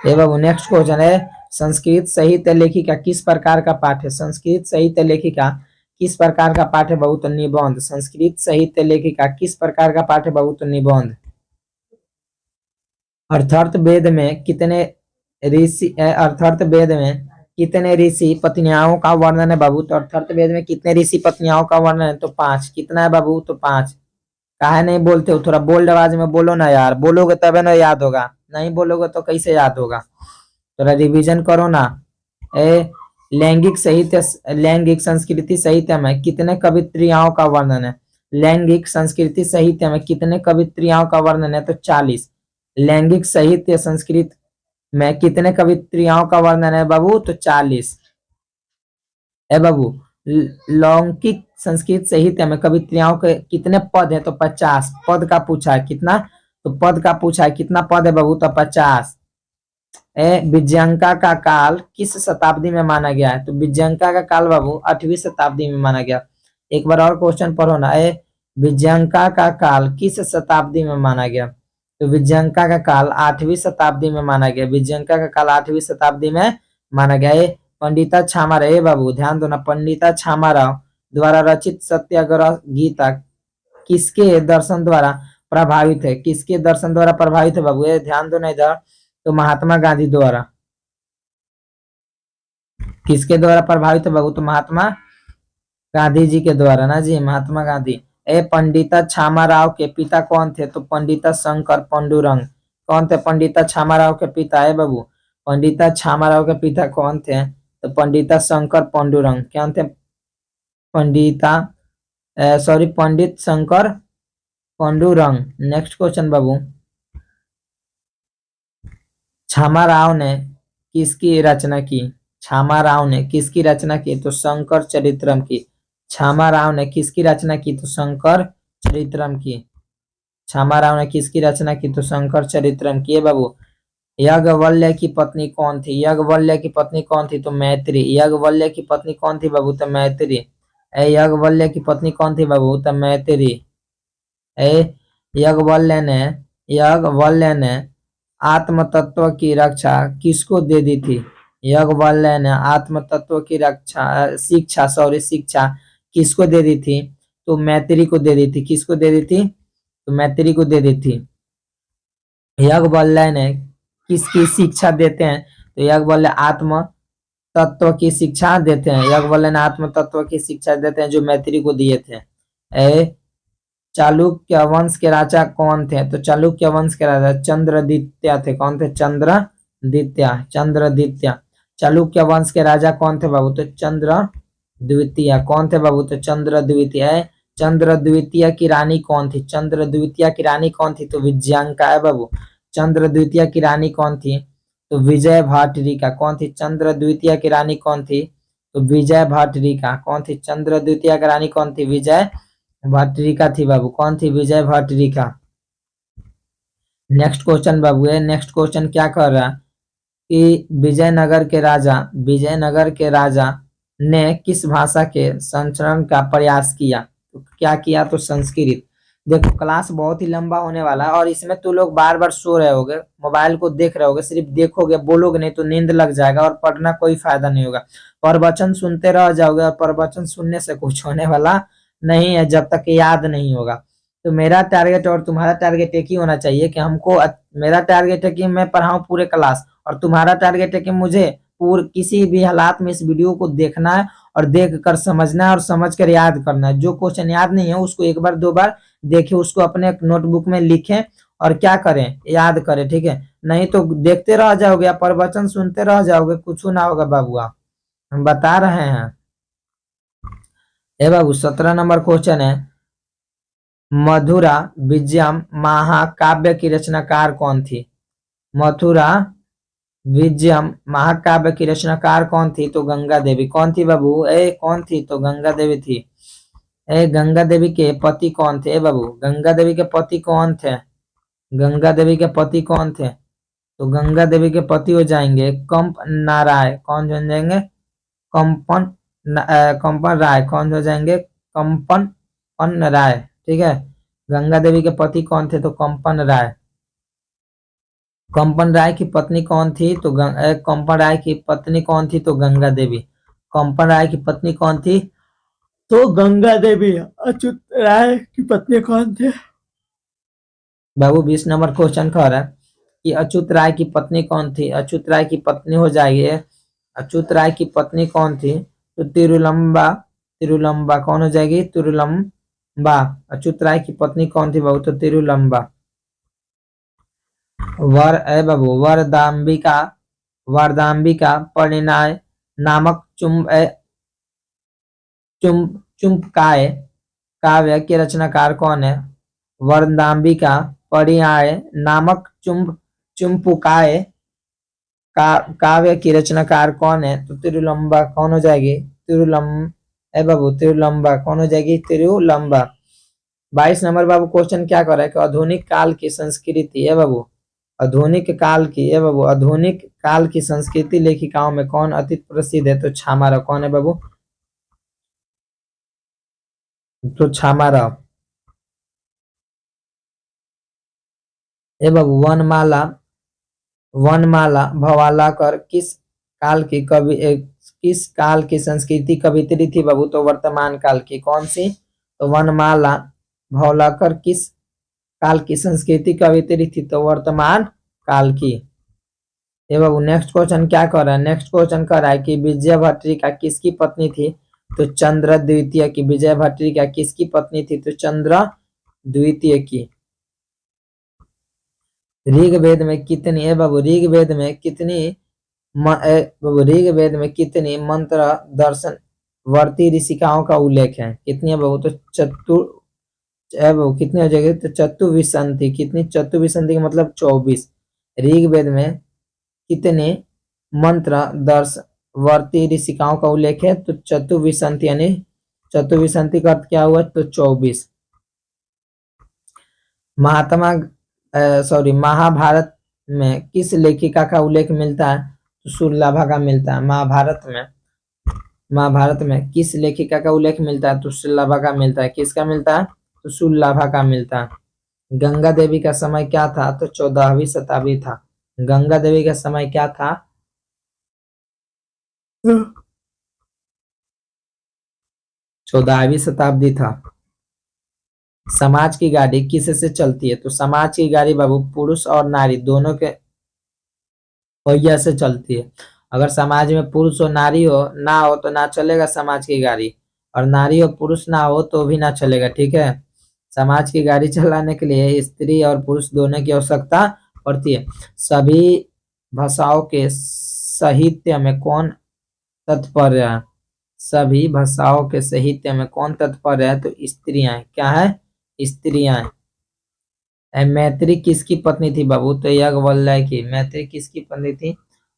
बाबू नेक्स्ट क्वेश्चन है, संस्कृत साहित्य लेखिका किस प्रकार का पाठ है, संस्कृत साहित्य लेखिका किस प्रकार का पाठ है बाबू, तो निबंध। संस्कृत साहित्य लेखिका किस प्रकार का पाठ है बाबू, तो निबंध। अर्थवेद में कितने ऋषि, अर्थवेद में कितने ऋषि पत्नियाओं का वर्णन है बाबू, तो अर्थवेद में कितने ऋषि पत्नियाओं का वर्णन है, तो 5। कितना है बाबू, तो 5। काहे नहीं बोलते हो, थोड़ा बोल्ड आवाज में बोलो ना यार, बोलोगे तभी ना याद होगा, नहीं बोलोगे तो कैसे याद होगा। थोड़ा रिवीजन करो ना। लैंगिक साहित्य, लैंगिक संस्कृति साहित्य में कितने कवित्रियाओं का वर्णन है, लैंगिक संस्कृति साहित्य में कितने कवित्रियाओं का वर्णन है, तो 40। लैंगिक साहित्य संस्कृत में कितने कवित्रियाओं का वर्णन है बाबू, तो 40। बाबू लौकिक संस्कृत साहित्य में कवित्रियाओं के कितने पद है, तो 50। पद का पूछा है कितना, तो पद का पूछा है कितना पद है बाबू, तो 50। विजयंका का काल किस शताब्दी में माना गया है, तो विजयंका का काल बाबू 8वीं शताब्दी में माना गया। एक बार और क्वेश्चन पढ़ो ना, विजयंका का काल किस शताब्दी में माना गया, तो विजयंका का काल 8वीं शताब्दी में माना गया। विजयंका का काल 8वीं शताब्दी में माना गया। पंडिता छामाराव, बाबू ध्यान दो ना, पंडिता छामाराव द्वारा रचित सत्याग्रह गीता किसके दर्शन द्वारा प्रभावित है, किसके दर्शन द्वारा प्रभावित है बाबू, ध्यान दो ना इधर, तो महात्मा गांधी द्वारा। किसके द्वारा प्रभावित है बाबू, तो महात्मा गांधी जी के द्वारा ना जी, महात्मा गांधी। पंडिता छामाराव के पिता कौन थे, तो पंडिता शंकर पांडुरंग। कौन थे पंडिता छामाराव के पिता, है बाबू पंडिता छामाराव के पिता कौन थे? तो पंडिता शंकर पांडुरंग क्या थे? पंडिता सॉरी पंडित शंकर पांडुरंग। नेक्स्ट क्वेश्चन बाबू, छामाराव ने किसकी रचना की? छामाराव ने किसकी रचना की? तो शंकर चरित्रम की। छामाराव ने किसकी रचना की? तो शंकर चरित्रम की। छामाराव ने किसकी रचना की? तो शंकर चरित्रम की। बाबू, याज्ञवल्क्य की पत्नी कौन थी? याज्ञवल्क्य की पत्नी कौन थी? तो मैत्री। याज्ञवल्क्य की पत्नी कौन थी बाबू? तो मैत्री। याज्ञवल्क्य की पत्नी कौन थी बाबू? तो मैत्री। याज्ञवल्क्य ने आत्म तत्व की रक्षा किसको दे दी थी? याज्ञवल्क्य ने आत्म तत्व की रक्षा शिक्षा किसको दे दी थी? तो मैत्री को दे दी थी। किसको दे दी थी? तो मैत्री को दे दी थी। याज्ञवल्क्य ने किसकी शिक्षा देते हैं? तो याज्ञवल्क्य आत्म तत्व की शिक्षा देते हैं। याज्ञवल्क्य ने आत्म तत्व की शिक्षा देते हैं जो मैत्री को दिए थे। चालुक्य वंश के राजा कौन थे? तो चालुक्य वंश के राजा चंद्रदित्य थे। कौन थे? चंद्रदित्य। चालुक्य वंश के राजा कौन थे बाबू? तो चंद्रद्वितीय। कौन थे बाबू? तो चंद्रद्वितीय। चंद्रद्वितीय की रानी कौन थी? चंद्रद्वितीय की रानी कौन थी? तो विजयांका है बाबू। चंद्रद्वितीय की रानी कौन थी? तो विजय भाटरिका। कौन थी? चंद्रद्वितीय की रानी कौन थी? तो विजय भाटरिका। कौन थी? चंद्रद्वितीय की रानी कौन थी? विजय भाटरिका थी बाबू। कौन थी? विजय भाटरिका। नेक्स्ट क्वेश्चन बाबू है। नेक्स्ट क्वेश्चन क्या कर रहा कि विजयनगर के राजा ने किस भाषा के संचरण का प्रयास किया? तो क्या किया? तो संस्कृत। देखो क्लास बहुत ही लंबा होने वाला है और इसमें तो लोग बार बार सो रहे होगे, मोबाइल को देख रहे होगे, सिर्फ देखोगे बोलोगे नहीं तो नींद लग जाएगा और पढ़ना कोई फायदा नहीं होगा। प्रवचन सुनते रह जाओगे और प्रवचन सुनने से कुछ होने वाला नहीं है जब तक याद नहीं होगा। तो मेरा टारगेट और तुम्हारा टारगेट एक ही होना चाहिए कि मेरा टारगेट है कि मैं पढ़ाऊं पूरे क्लास और तुम्हारा टारगेट है कि मुझे किसी भी हालात में इस वीडियो को देखना है और देख कर समझना है और समझ कर याद करना है। जो क्वेश्चन याद नहीं है उसको एक बार दो बार देखें, उसको अपने नोटबुक में लिखें और क्या करें? याद करें। ठीक है, नहीं तो देखते रह जाओगे या प्रवचन सुनते रह जाओगे, कुछ ना होगा बाबुआ, हम बता रहे हैं। बाबू 17 नंबर क्वेश्चन है, मधुरा विजयम महाकाव्य की रचनाकार कौन थी? मथुरा विजयम महाकाव्य की रचनाकार कौन थी? तो गंगा देवी। कौन थी बाबू? कौन थी? तो गंगा देवी थी। गंगा देवी के पति कौन थे? बाबू गंगा देवी के पति कौन थे? गंगा देवी के पति कौन थे? तो गंगा देवी के पति हो जाएंगे कंप नाराय। कौन हो जाएंगे? कंपन राय। कौन हो जाएंगे? कंपन राय। ठीक है, गंगा देवी के पति कौन थे? तो कंपन राय। कंपन राय की पत्नी कौन थी? तो कंपन राय की पत्नी कौन थी? तो गंगा देवी। कंपन राय की पत्नी कौन थी? तो गंगा देवी। अच्युत राय की पत्नी कौन थे? बाबू 20 नंबर क्वेश्चन कह रहा है कि अच्युत राय की पत्नी कौन थी? अच्युत राय की पत्नी हो जाएगी, अच्युत राय की पत्नी कौन थी? तो तिरुलंबा। तिरुलंबा कौन हो जाएगी? तिरुलंबा। अच्युत राय की पत्नी कौन थी बाबू? तो तिरुलंबा। बाबू वरदाम्बिका परिणय नामक चुम्बकाय काव्य के रचनाकार कौन है? वरदाम्बिका परिणय नामक चुम्बकाय काव्य की रचनाकार कौन है? तो तिरुलंबा। कौन हो जाएगी? बाबू तिरुलंबा। कौन हो जाएगी? तिरुलंबा। 22 नंबर बाबू क्वेश्चन क्या कर रहा है कि आधुनिक काल की संस्कृति है बाबू, आधुनिक काल की है बाबू, आधुनिक काल की संस्कृति लेखिकाओं में कौन अति प्रसिद्ध है? तो छामाराव। कौन है बाबू? तो छामाराव। बाबू वनमाला भवालाकर किस काल की संस्कृति कवित्री थी बाबू? तो वर्तमान काल की। कौन सी? तो वनमाला भवालाकर किस काल की संस्कृति कवित्री थी? तो वर्तमान काल की। बाबू नेक्स्ट क्वेश्चन क्या कर रहा है? नेक्स्ट क्वेश्चन कर रहा है कि विजय भट्टरिका किसकी पत्नी थी? तो चंद्र द्वितीय की। विजय भट्टरिका किसकी पत्नी थी? तो चंद्र द्वितीय की। ऋग्वेद में कितनी ऋग्वेद में कितनी ऋग्वेद में कितनी मंत्र दर्शन वर्ती ऋषिकाओं का उल्लेख है? कितनी है बाबू? तो बाबू कितनी हो जाएगी? तो चतुर्विंशति। कितनी? चतुर्विंशति का मतलब 24। ऋग्वेद में कितने मंत्र दर्श वर्ती ऋषिकाओं का उल्लेख है? तो चतुर्विंशति, यानी चतुर्विंशति का अर्थ क्या हुआ? तो 24। महाभारत में किस लेखिका का उल्लेख मिलता है? तो सुरलाभा का मिलता है। महाभारत में किस लेखिका का उल्लेख मिलता है? तो सुरलाभा का मिलता है। किसका मिलता है? तो सुरलाभा का मिलता है। गंगा देवी का समय क्या था? तो 14वीं शताब्दी था। गंगा देवी का समय क्या था? 14वीं शताब्दी था। समाज की गाड़ी किससे चलती है? तो समाज की गाड़ी बाबू पुरुष और नारी दोनों के पहिया से चलती है। अगर समाज में पुरुष और नारी ना हो तो ना चलेगा समाज की गाड़ी, और नारी और पुरुष ना हो तो भी ना चलेगा। ठीक है, समाज की गाड़ी चलाने के लिए स्त्री और पुरुष दोनों की आवश्यकता पड़ती है। सभी भाषाओं के साहित्य में कौन तत्पर है? सभी भाषाओं के साहित्य में कौन तत्पर है? तो स्त्रियां। क्या है? स्त्रियां। मैत्री किसकी पत्नी थी बाबू? तो याज्ञवल्क्य की। मैत्री किसकी पत्नी थी?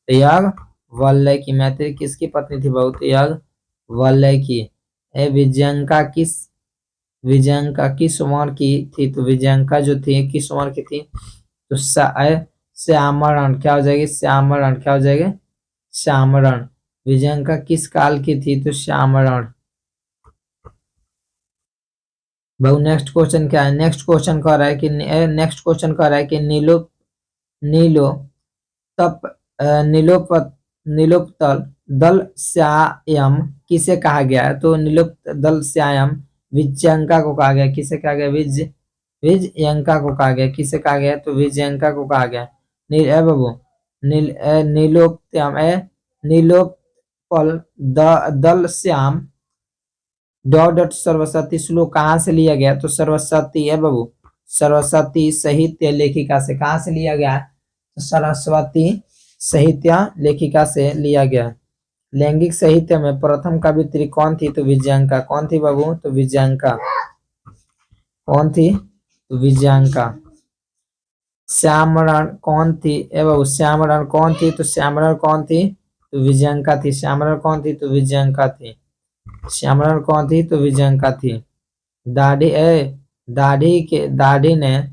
तो याज्ञवल्क्य की। मैत्री किसकी पत्नी थी बाबू? तो याज्ञवल्क्य की। विजयंका किस वर्ण की थी? तो विजयंका जो थी किस वर्ण की थी? तो श्यामरण। क्या हो जाएगी? श्यामरण। क्या हो जाएगी? श्यामरण। विजयंका किस काल की थी? तो श्यामरण। भाई नेक्स्ट क्वेश्चन क्या है? नेक्स्ट क्वेश्चन कह रहा है कि नीलो तप नीलोत्पल दल श्याम किसे कहा गया है? तो नीलोत्पल दल श्याम विजयंका को कहा गया। किसे कहा गया? विजयंका को कहा गया। किसे कहा गया? तो विजयंका को कहा गया। बाबू नीलोत्पल दल श्याम डॉट सरस्वती श्लोक कहाँ से लिया गया? तो सरस्वती है बाबू, सरस्वती साहित्य लेखिका से। कहाँ से लिया गया? तो सरस्वती साहित्य लेखिका से लिया गया। लैंगिक साहित्य में प्रथम कवियत्री कौन थी? तो विजयंका। कौन थी बाबू? तो विजयंका। कौन थी? तो विजयंका। श्यामरण कौन थी? बाबू श्यामरण कौन थी? तो श्यामरण कौन थी? तो विजयंका थी। श्यामरण कौन थी? तो विजयंका थी। श्यामरण कौन थी? तो विजयंका थी। दाढ़ी ने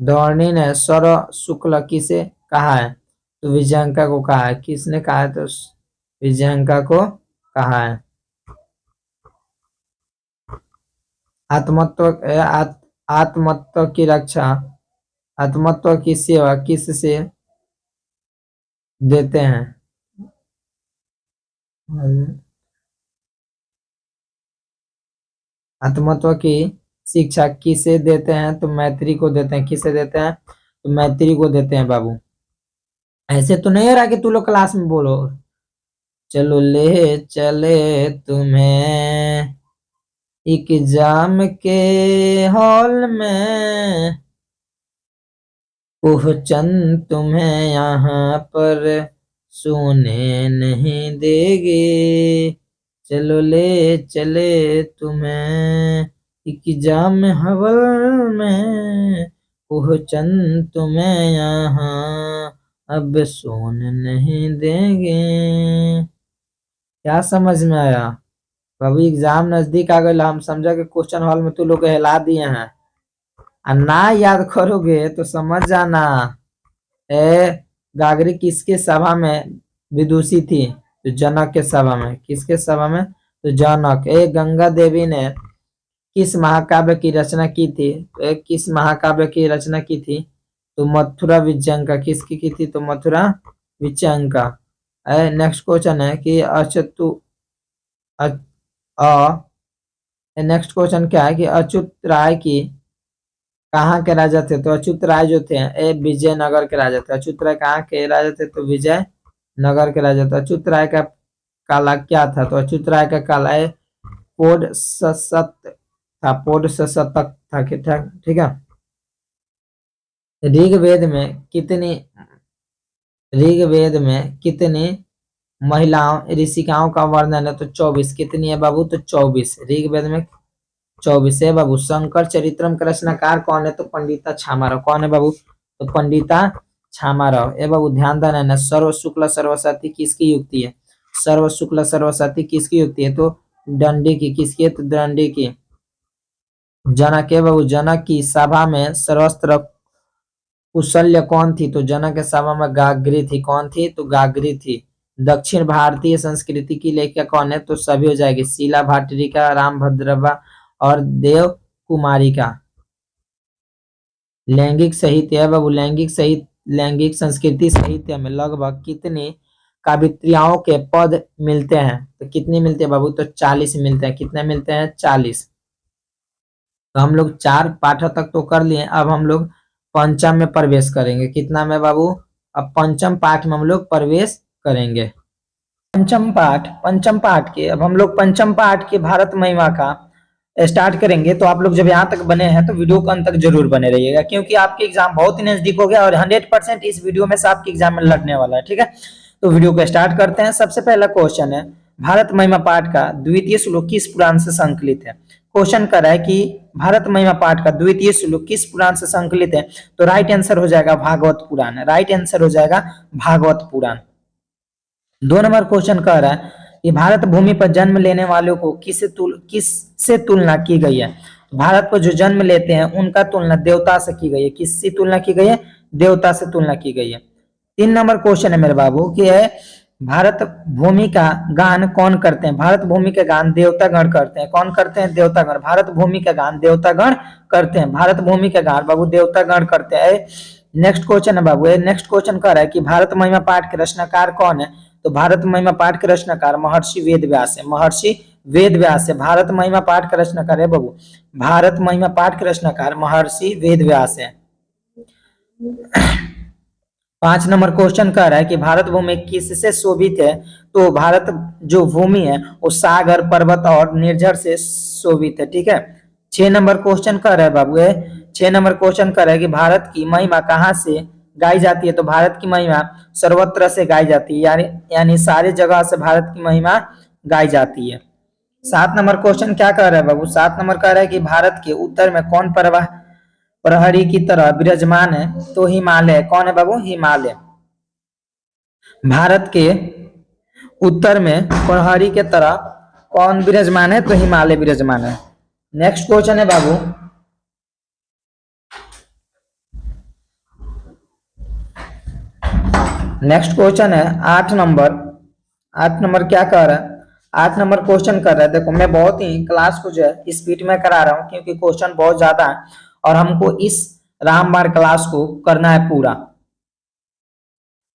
दौड़नी ने सर्व शुक्ल किसे कहा है? तो विजयंका को कहा है। किसने कहा है? तो विजयंका को कहा है। आत्मत्व की रक्षा, आत्मत्व की सेवा किससे देते हैं? आत्मत्व की शिक्षा किसे देते हैं? तो मैत्री को देते हैं। किसे देते हैं? तो मैत्री को देते हैं बाबू। ऐसे तो नहीं हो रहा कि तू लोग क्लास में बोलो। चलो ले चले तुम्हें एग्जाम के हॉल में, पहचान तुम्हें यहाँ पर सोने नहीं देगी। चलो ले चले तुम्हें एग्जाम हॉल में, पहचान तुम्हें यहाँ अब सोने नहीं देंगे। क्या समझ में आया? अभी एग्जाम नजदीक आ गया, हम समझा कि क्वेश्चन हॉल में तू लोग हिला दिए हैं। ना याद करोगे तो समझ जाना। गागरी किसके सभा में विदुषी थी? तो जनक के सभा में। किसके सभा में? तो जनक। गंगा देवी ने किस महाकाव्य की रचना की थी? किस महाकाव्य की रचना की थी? तो मथुरा विजयंका। किसकी की थी? तो मथुरा विजयंका। नेक्स्ट क्वेश्चन है कि नेक्स्ट क्वेश्चन क्या है कि अच्युत राय की कहाँ के राजा थे? तो अच्युत राय जो थे विजयनगर के राजा थे। अच्युत राय कहाँ के राजा थे? तो विजय नगर के राजा थे। अच्युत राय का काला क्या था? तो अच्युत राय का काला पोड सशक्त था। पोड सशक्त था। ठीक है। ऋग्वेद में कितनी महिलाओं ऋषिकाओं का वर्णन है? तो 24। कितनी है बाबू? तो 24। ऋग्वेद में 24 है बाबू। शंकर चरित्रम का रचनाकार कौन है? तो पंडिता छामाराव। कौन है बाबू? तो पंडिता छामाराव। ए बाबू ध्यान देना है। सर्व शुक्ल सर्वसती किसकी युक्ति है? सर्व शुक्ल सर्वसती किसकी युक्ति है? तो दंडी की। किसकी है? तो दंडी की। जनक है बाबू। जनक की सभा में सर्वस्त्र कुशल्य कौन थी? तो जनक के सभा में गाग्री थी। कौन थी? तो गाग्री थी। दक्षिण भारतीय संस्कृति की लेखिका कौन है? तो सभी हो जाएगी। शीला भाटरिका, राम भद्रवा और देव कुमारी का। लैंगिक साहित्य है बाबू। लैंगिक संस्कृति साहित्य में लगभग कितनी कवित्रियाओं के पद मिलते हैं? तो कितनी मिलते हैं बाबू? तो 40 मिलते हैं। कितने मिलते हैं? 40। तो हम लोग 4 पाठ तक तो कर लिए। अब हम लोग पंचम में प्रवेश करेंगे। कितना में बाबू? अब पंचम पाठ में हम लोग प्रवेश करेंगे। पंचम पाठ के अब हम लोग पंचम पाठ के भारत महिमा का स्टार्ट करेंगे। तो आप लोग जब यहाँ तक बने हैं तो वीडियो को अंत तक जरूर बने रहिएगा, क्योंकि आपके एग्जाम बहुत ही नजदीक हो गया और 100% इस वीडियो में से आपके एग्जाम में लड़ने वाला है। ठीक है, तो वीडियो को स्टार्ट करते हैं। सबसे पहला क्वेश्चन है, भारत महिमा पाठ का द्वितीय श्लोक किस पुराण से संकलित है? क्वेश्चन कर रहा है कि भारत महिमा पाठ का द्वितीय श्लोक किस पुराण से संकलित है? तो राइट आंसर हो जाएगा भागवत पुराण। राइट आंसर हो जाएगा भागवत पुराण। 2 नंबर क्वेश्चन कह रहा है कि भारत भूमि पर जन्म लेने वालों को किससे तुलना की गई है? भारत पर जो जन्म लेते हैं उनका तुलना देवता से की गई है। किससे तुलना की गई है? देवता से तुलना की गई है। 3 नंबर क्वेश्चन है मेरे बाबू कि है भारत भूमि का गान कौन करते हैं? भारत भूमि का गान देवतागण करते हैं। कौन करते हैं? देवतागण। भारत भूमि का गान देवतागण करते हैं। भारत भूमि का गान बाबू देवतागण करते हैं। नेक्स्ट क्वेश्चन है बाबू। नेक्स्ट क्वेश्चन कह रहा है कि भारत महिमा पाठ के रचनाकार कौन है? तो भारत महिमा पाठ के रचनाकार महर्षि वेद व्यास है। महर्षि वेद व्यास है। भारत महिमा पाठ का रचनाकार है बाबू। भारत महिमा पाठ के रचनाकार महर्षि वेद व्यास है। 5 नंबर क्वेश्चन कह रहा है कि भारत भूमि किससे शोभित है? तो भारत जो भूमि है वो सागर, पर्वत और निर्झर से शोभित है। ठीक है। 6 नंबर क्वेश्चन कह रहा है बाबू। 6 नंबर क्वेश्चन कह रहा है कि भारत की महिमा कहाँ से गाई जाती है? तो भारत की महिमा सर्वत्र से गाई जाती है, यानी सारी जगह से भारत की महिमा गाई जाती है। 7 नंबर क्वेश्चन क्या कह रहा है बाबू? 7 नंबर कह रहा है कि भारत के उत्तर में कौन प्रहरी की तरह विराजमान है? तो हिमालय। कौन है बाबू? हिमालय। भारत के उत्तर में प्रहरी के तरह कौन विराजमान है? तो हिमालय विराजमान है। नेक्स्ट क्वेश्चन है बाबू, नेक्स्ट क्वेश्चन है 8 नंबर। 8 नंबर क्या कह रहा है? 8 नंबर क्वेश्चन कर रहा है, देखो मैं बहुत ही क्लास को जो है स्पीड में करा रहा हूँ क्योंकि क्वेश्चन बहुत ज्यादा है और हमको इस रामबाण क्लास को करना है पूरा।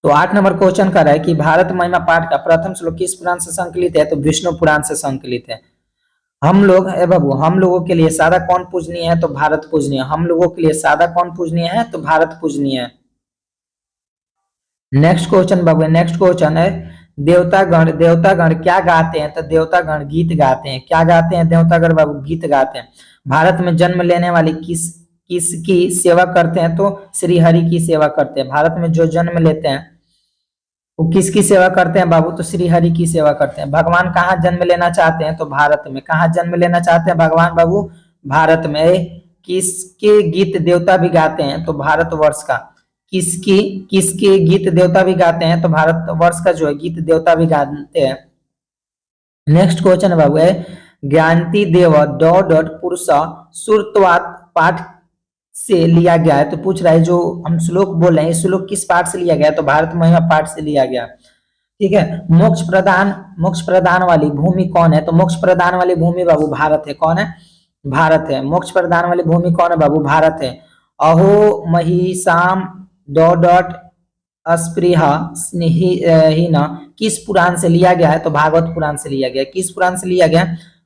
तो 8 नंबर क्वेश्चन कर रहा है कि भारत महिमा पाठ का प्रथम श्लोक किस पुराण से संकलित है? तो विष्णु पुराण से संकलित है। हम लोग बाबू हम लोगों के लिए सादा कौन पूजनीय है? तो भारत पूजनीय। हम लोगों के लिए सादा कौन पूजनीय है? तो भारत पूजनीय है। नेक्स्ट क्वेश्चन बाबू, नेक्स्ट क्वेश्चन है देवतागण क्या गाते हैं? तो देवतागण गीत गाते हैं। क्या गाते हैं देवतागण बाबू? गीत गाते हैं। भारत में जन्म लेने वाली किसकी सेवा करते हैं? तो श्री हरि की सेवा करते हैं। भारत में जो जन्म लेते हैं वो किसकी सेवा करते हैं बाबू? तो श्री हरि की सेवा करते हैं। भगवान कहाँ जन्म लेना चाहते हैं? तो भारत में। कहाँ जन्म लेना चाहते हैं भगवान बाबू? भारत में। किसके गीत देवता भी गाते हैं? तो भारतवर्ष का। किसके गीत देवता भी गाते हैं? तो भारतवर्ष का जो है गीत देवता भी गाते हैं। नेक्स्ट क्वेश्चन है बाबू ज्ञानती देव पुरुष सुरत्वात पाठ से लिया गया है। तो पूछ रहा है जो हम श्लोक बोल रहे हैं श्लोक किस पाठ से लिया गया? तो भारत महिमा पाठ से लिया गया। ठीक है। मोक्ष प्रदान वाली भूमि कौन है? तो मोक्ष प्रदान वाली भूमि बाबू भारत है। कौन है? भारत है। मोक्ष प्रदान वाली भूमि कौन है बाबू? भारत है। अहो महिषाम अस्पृहा स्नेहीन किस पुराण से लिया गया है? तो भागवत पुराण से लिया गया। किस पुराण से लिया गया?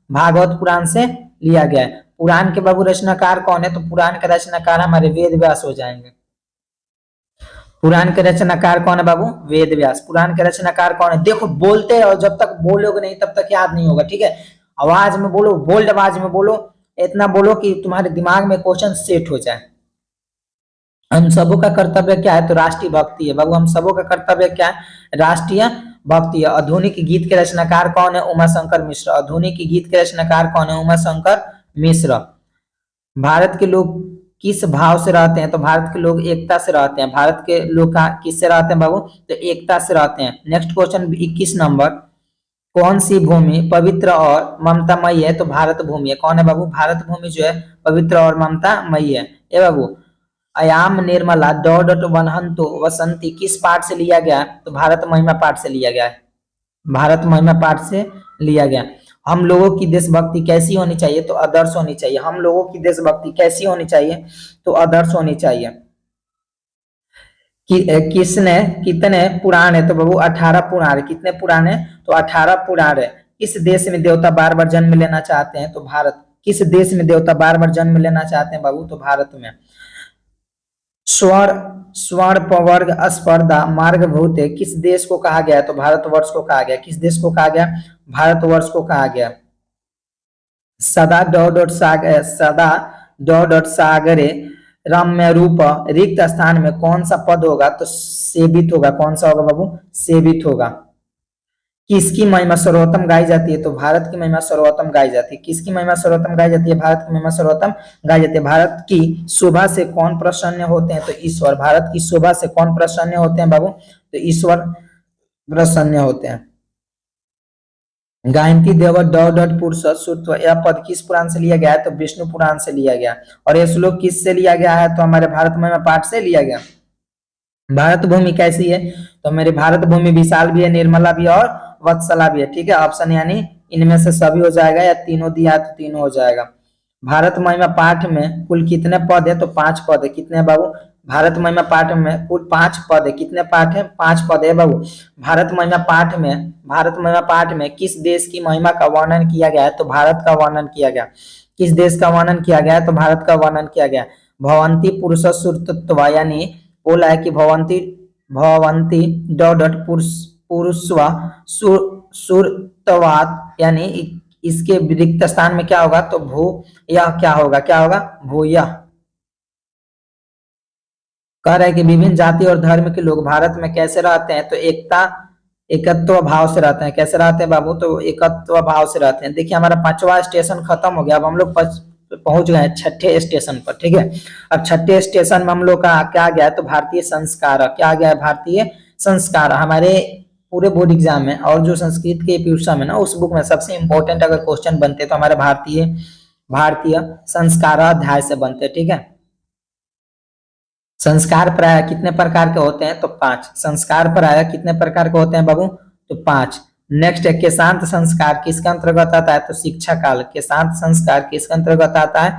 भागवत पुराण से लिया गया है। पुराण के बाबू रचनाकार कौन है? तो पुराण के रचनाकार हमारे वेद व्यास हो जाएंगे। पुराण के रचनाकार कौन है बाबू? वेद व्यास। पुराण के रचनाकार कौन है? देखो बोलते रहो, जब तक बोलोगे नहीं तब तक याद नहीं होगा। ठीक है। आवाज में बोलो, बोल्ड आवाज में बोलो, इतना बोलो कि तुम्हारे दिमाग में क्वेश्चन सेट हो जाए। हम सबों का कर्तव्य क्या है? तो राष्ट्रीय भक्ति है बाबू। हम सबों का कर्तव्य क्या है? राष्ट्रीय भक्ति है। आधुनिक गीत के रचनाकार कौन है? उमा शंकर मिश्र। आधुनिक गीत के रचनाकार कौन है? उमा शंकर मिश्र। भारत के लोग किस भाव से रहते हैं? तो भारत के लोग एकता से रहते हैं। भारत के लोग किससे रहते हैं बाबू? तो एकता से रहते हैं। नेक्स्ट क्वेश्चन 21 नंबर, कौन सी भूमि पवित्र और ममतामयी है? तो भारत भूमि है। कौन है बाबू? भारत भूमि जो है पवित्र और ममतामयी है। ये बाबू, अयाम निर्मला डॉट डॉट वनहंतु वसंती किस पाठ से लिया गया है? तो भारत महिमा पाठ से लिया गया है। भारत महिमा पाठ से लिया गया। हम लोगों की देशभक्ति कैसी होनी चाहिए? तो आदर्श होनी चाहिए। हम लोगों की देशभक्ति कैसी होनी चाहिए? तो आदर्श होनी चाहिए। किसने कितने पुराण है? तो बाबू 18 पुराण है। कितने पुराण है? तो 18 पुराण है। किस देश में देवता बार बार जन्म लेना चाहते हैं? तो भारत। किस देश में देवता बार बार जन्म लेना चाहते हैं बाबू? तो भारत में। स्वर्ण स्वर्ण प्रवर्ग स्पर्धा मार्गभूत है किस देश को कहा गया है? तो भारतवर्ष को कहा गया। किस देश को कहा गया? भारतवर्ष को कहा गया। सदा डॉट डॉट सागर, सदा डॉट डॉट सागरे रम्य रूप रिक्त स्थान में कौन सा पद होगा? तो सेवित होगा। कौन सा होगा बाबू? सेवित होगा। किसकी महिमा सर्वोत्तम गाई जाती है? तो भारत की महिमा सर्वोत्तम गाई जाती है। किसकी महिमा सर्वोत्तम गाई जाती है? भारत की महिमा सर्वोत्तम गाई जाती है। भारत की शोभा से कौन प्रसन्न होते हैं? तो ईश्वर। भारत की शोभा से कौन प्रसन्न होते हैं बाबू? तो ईश्वर प्रसन्न होते हैं। गायंती देव डॉट डॉट पुरुष सुत्व, यह पद किस पुराण से लिया गया है? तो विष्णु पुराण से लिया गया। और यह श्लोक किस से लिया गया है? तो हमारे भारत महिमा पाठ से लिया गया। भारत भूमि कैसी है? तो मेरी भारत भूमि विशाल भी है, निर्मला भी है और वत्सला भी है। ठीक है, ऑप्शन यानी इनमें से सभी हो जाएगा या तीनों दिया तो तीनों हो जाएगा। भारत महिमा पाठ में कुल कितने पद है? तो 5 पद है। कितने बाबू? भारत महिमा पाठ में कुल 5 पद है। कितने पाठ है? 5 पद है बाबू। भारत महिमा पाठ में, भारत महिमा पाठ में किस देश की महिमा का वर्णन किया गया है? तो भारत का वर्णन किया गया। किस देश का वर्णन किया गया है? तो भारत का वर्णन किया गया। भवंती पुरुष सुरतत्व, यानी बोला है कि भवंती भवंती डॉट डॉट पुरुषवा सुरतवात, यानी इसके रिक्त स्थान में क्या होगा? तो भू यह क्या होगा? क्या होगा? भूयः। कह रहे हैं कि विभिन्न जाति और धर्म के लोग भारत में कैसे रहते हैं? तो एकता एकत्व भाव से रहते हैं। कैसे रहते हैं बाबू? तो एकत्व भाव से रहते हैं। देखिए हमारा 5वां स्टेशन खत्म हो गया। अब हम लोग पहुंच गए 6ठे स्टेशन पर। ठीक है, अब 6ठे स्टेशन में हम लोग का क्या गया है? तो भारतीय संस्कार। क्या गया है? भारतीय संस्कार। हमारे पूरे बोर्ड एग्जाम में और जो संस्कृत के पीयूषा में ना, उस बुक में सबसे इंपॉर्टेंट अगर क्वेश्चन बनते तो हमारे भारतीय भारतीय संस्कार अध्याय से बनते। ठीक है, संस्कार प्राय कितने प्रकार के होते हैं? तो 5। संस्कार प्राय कितने प्रकार के होते हैं बाबू? तो 5। नेक्स्ट है केशांत संस्कार, किसके अंतर्गत आता है? तो शिक्षा काल। केशांत संस्कार किसके अंतर्गत आता है?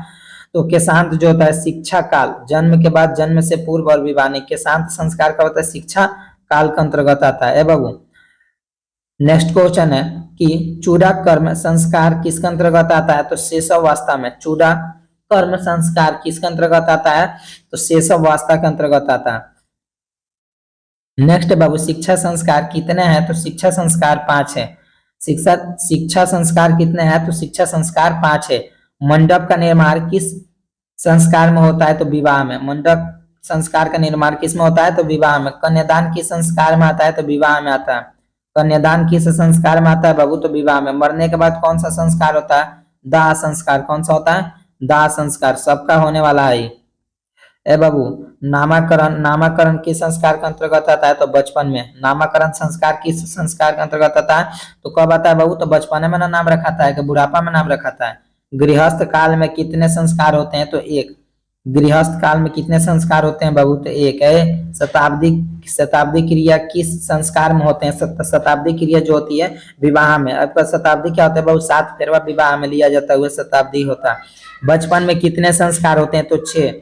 तो केशांत जो होता है शिक्षा काल, जन्म के बाद, जन्म से पूर्व और विवाह नहीं। केशांत संस्कार का होता है शिक्षा काल के अंतर्गत आता है बाबू। नेक्स्ट क्वेश्चन है कि चूड़ा कर्म संस्कार किसके अंतर्गत आता है? तो शेषवावस्था में। चूड़ा कर्म संस्कार किसके अंतर्गत आता है? तो शेषवावस्था के अंतर्गत आता है। नेक्स्ट बाबू, शिक्षा संस्कार कितने हैं? तो शिक्षा संस्कार 5 है। शिक्षा संस्कार कितने हैं? तो शिक्षा संस्कार 5 है। मंडप का निर्माण किस संस्कार में होता है? तो विवाह में। मंडप संस्कार का निर्माण किस में होता है? तो विवाह में। कन्यादान किस संस्कार में आता है? तो विवाह में आता है। कन्यादान किस संस्कार में आता है बाबू? तो विवाह में। मरने के बाद कौन सा संस्कार होता है? दाह संस्कार। कौन सा होता है? दाह संस्कार। सबका होने वाला है ए बाबू। नामकरण, नामकरण किस संस्कार के अंतर्गत आता है? तो बचपन में। नामकरण संस्कार किस संस्कार के अंतर्गत आता है? तो कब आता है बाबू? तो बचपन में ना नाम रखाता है कि बुढ़ापा में नाम रखाता है। गृहस्थ काल में कितने संस्कार होते हैं? तो 1। गृहस्थ काल में कितने संस्कार होते हैं बाबू? तो 1 है। शताब्दी क्रिया किस संस्कार में होते हैं? शताब्दी क्रिया जो होती है विवाह में। आपका शताब्दी क्या होता है बाबू? 7 फेरवा विवाह में लिया जाता है, वह शताब्दी होता है। बचपन में कितने संस्कार होते हैं? तो 6।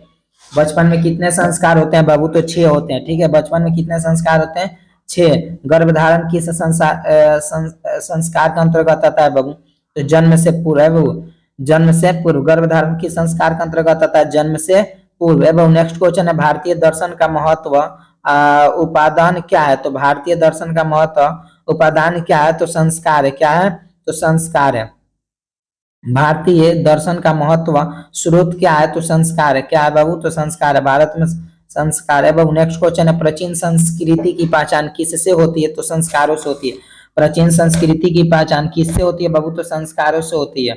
बचपन में कितने संस्कार होते हैं बाबू? तो 6 होते हैं। ठीक है, बचपन में कितने संस्कार होते हैं? 6। गर्भधारण किस संस्कार के अंतर्गत आता है बाबू? तो जन्म से पूर्व है बाबू। जन्म से पूर्व। गर्भधारण किस संस्कार के अंतर्गत आता है? जन्म से पूर्व है बाबू। नेक्स्ट क्वेश्चन है भारतीय दर्शन का महत्व उपादान क्या है? तो भारतीय दर्शन का महत्व उपादान क्या है? तो संस्कार है। क्या है? तो संस्कार है। भारतीय दर्शन का महत्व स्रोत क्या है? तो संस्कार है। क्या है बाबू? तो संस्कार है। भारत में संस्कार है बाबू। नेक्स्ट क्वेश्चन है, प्राचीन संस्कृति की पहचान किससे होती है? तो संस्कारों से होती है। प्राचीन संस्कृति की पहचान किससे होती है बाबू? तो संस्कारों से होती है।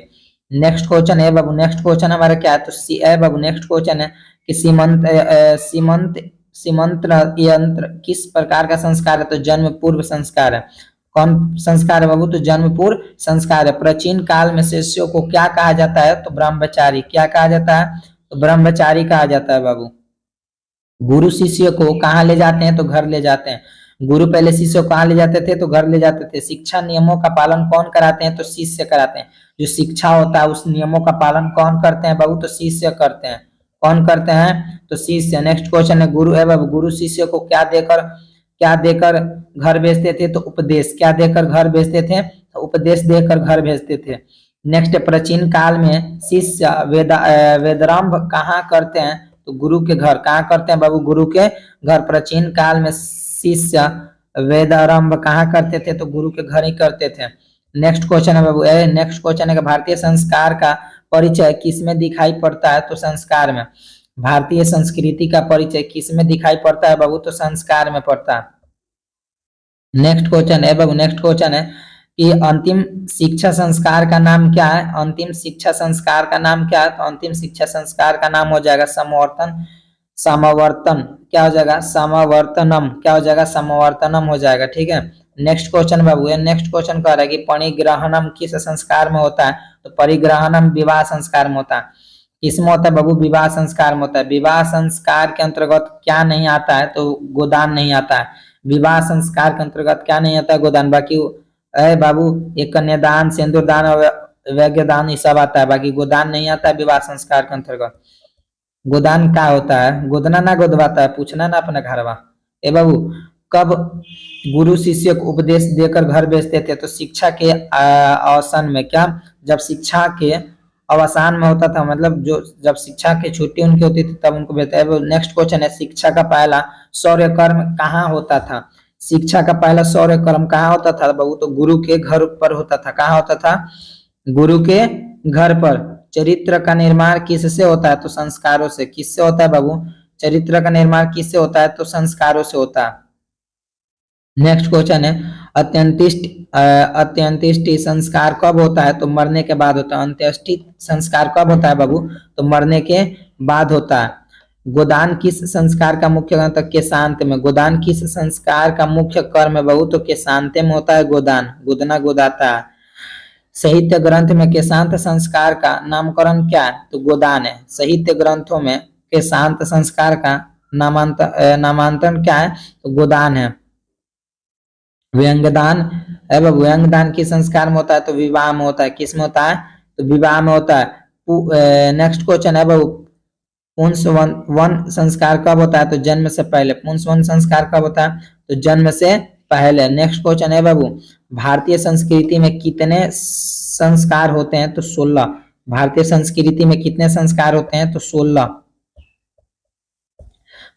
नेक्स्ट क्वेश्चन है बाबू, नेक्स्ट क्वेश्चन हमारा क्या है? तो सी है बाबू। नेक्स्ट क्वेश्चन है कि सीमंत यंत्र किस प्रकार का संस्कार है? तो जन्म पूर्व संस्कार है। कौन संस्कार है बाबू? तो जन्म पूर्व संस्कार है। प्राचीन काल में शिष्यों को क्या कहा जाता है? तो ब्रह्मचारी। क्या कहा जाता है? तो ब्रह्मचारी कहा जाता है बाबू। गुरु शिष्य को कहाँ ले जाते हैं? तो घर ले जाते हैं। गुरु पहले शिष्य को कहाँ ले जाते थे? तो घर ले जाते थे। शिक्षा नियमों का पालन कौन कराते हैं? तो शिष्य कराते हैं। जो शिक्षा होता है उस नियमों का पालन कौन करते हैं बाबू? तो शिष्य करते हैं। कौन करते हैं? तो शिष्य। नेक्स्ट क्वेश्चन है, गुरु है बाबू। गुरु शिष्य को क्या देकर घर भेजते थे? तो उपदेश। क्या देकर घर भेजते थे? तो उपदेश देकर घर भेजते थे। नेक्स्ट, प्राचीन काल में शिष्य वेदारंभ कहाँ करते हैं? तो गुरु के घर। कहाँ करते हैं बाबू? गुरु के घर। प्राचीन काल में शिष्य वेदारंभ कहाँ करते थे? तो गुरु के घर ही करते थे। नेक्स्ट क्वेश्चन है बाबू, नेक्स्ट क्वेश्चन है कि भारतीय संस्कार का परिचय किसमें दिखाई पड़ता है? तो संस्कार में। भारतीय संस्कृति का परिचय किसमें दिखाई पड़ता है बाबू? तो संस्कार में पड़ता है। नेक्स्ट क्वेश्चन है बाबू, नेक्स्ट क्वेश्चन है कि अंतिम शिक्षा संस्कार का नाम क्या है? अंतिम शिक्षा संस्कार का नाम क्या है? तो अंतिम शिक्षा संस्कार का नाम हो जाएगा समावर्तन। क्या हो जाएगा? समावर्तनम। क्या हो जाएगा? समावर्तनम हो जाएगा। ठीक है। नेक्स्ट क्वेश्चन बाबू, नेक्स्ट क्वेश्चन कह रहा है कि परिग्रहणम किस संस्कार में होता है? तो परिग्रहणम विवाह संस्कार में होता है। किसमें होता है बाबू? विवाह संस्कार में होता है। विवाह संस्कार के अंतर्गत क्या नहीं आता है? तो गोदान नहीं आता है। विवाह संस्कार के अंतर्गत क्या नहीं आता है? गोदान। बाकी बाबू एक कन्यादान, सिंदूरदान और वैज्ञदान ये सब आता है, बाकी गोदान नहीं आता है विवाह संस्कार के अंतर्गत। गोदान क्या होता है? गोदना ना गोदवाता है, पूछना ना अपने घरवा। ए बाबू, कब गुरु शिष्य को उपदेश देकर घर भेजते थे? तो शिक्षा के अवसान में। क्या? जब शिक्षा के अवसान में होता था, मतलब जो जब शिक्षा की छुट्टी उनकी होती थी तब उनको भेजते हैं। नेक्स्ट क्वेश्चन है, शिक्षा का पहला शौर्य कर्म कहाँ होता था? शिक्षा का पहला शौर्य कर्म कहाँ होता था बाबू? तो गुरु के घर पर होता था। कहाँ होता था? गुरु के घर पर। चरित्र का निर्माण किससे होता है? तो संस्कारों से। किससे होता है बाबू? चरित्र का निर्माण किससे होता है? तो संस्कारों से होता है। नेक्स्ट क्वेश्चन है, अंत्येष्टि संस्कार कब होता है? तो मरने के बाद होता है। अंत्येष्टि संस्कार कब होता है बाबू? तो मरने के बाद होता है। गोदान किस संस्कार का मुख्य कर्म? तो केशांत में। गोदान किस संस्कार का मुख्य कर्म है बाबू? तो केशांत में होता है गोदान। गोदना गोदाता है। साहित्य ग्रंथ में केशांत संस्कार का नामकरण क्या है? तो गोदान है। साहित्य ग्रंथों में केशांत संस्कार का नामांतरण क्या है? तो गोदान है। व्यंगदान है बाबू। व्यंगदान किस संस्कार में होता है? तो विवाह में होता है। किस में होता है? तो विवाह में होता है। नेक्स्ट क्वेश्चन है बाबू, पुंसवन संस्कार कब होता है? तो जन्म से पहले। पुंसवन संस्कार कब होता है? तो जन्म से पहले। नेक्स्ट क्वेश्चन है बाबू, भारतीय संस्कृति में कितने संस्कार होते हैं? तो 16। भारतीय संस्कृति में कितने संस्कार होते हैं? तो 16।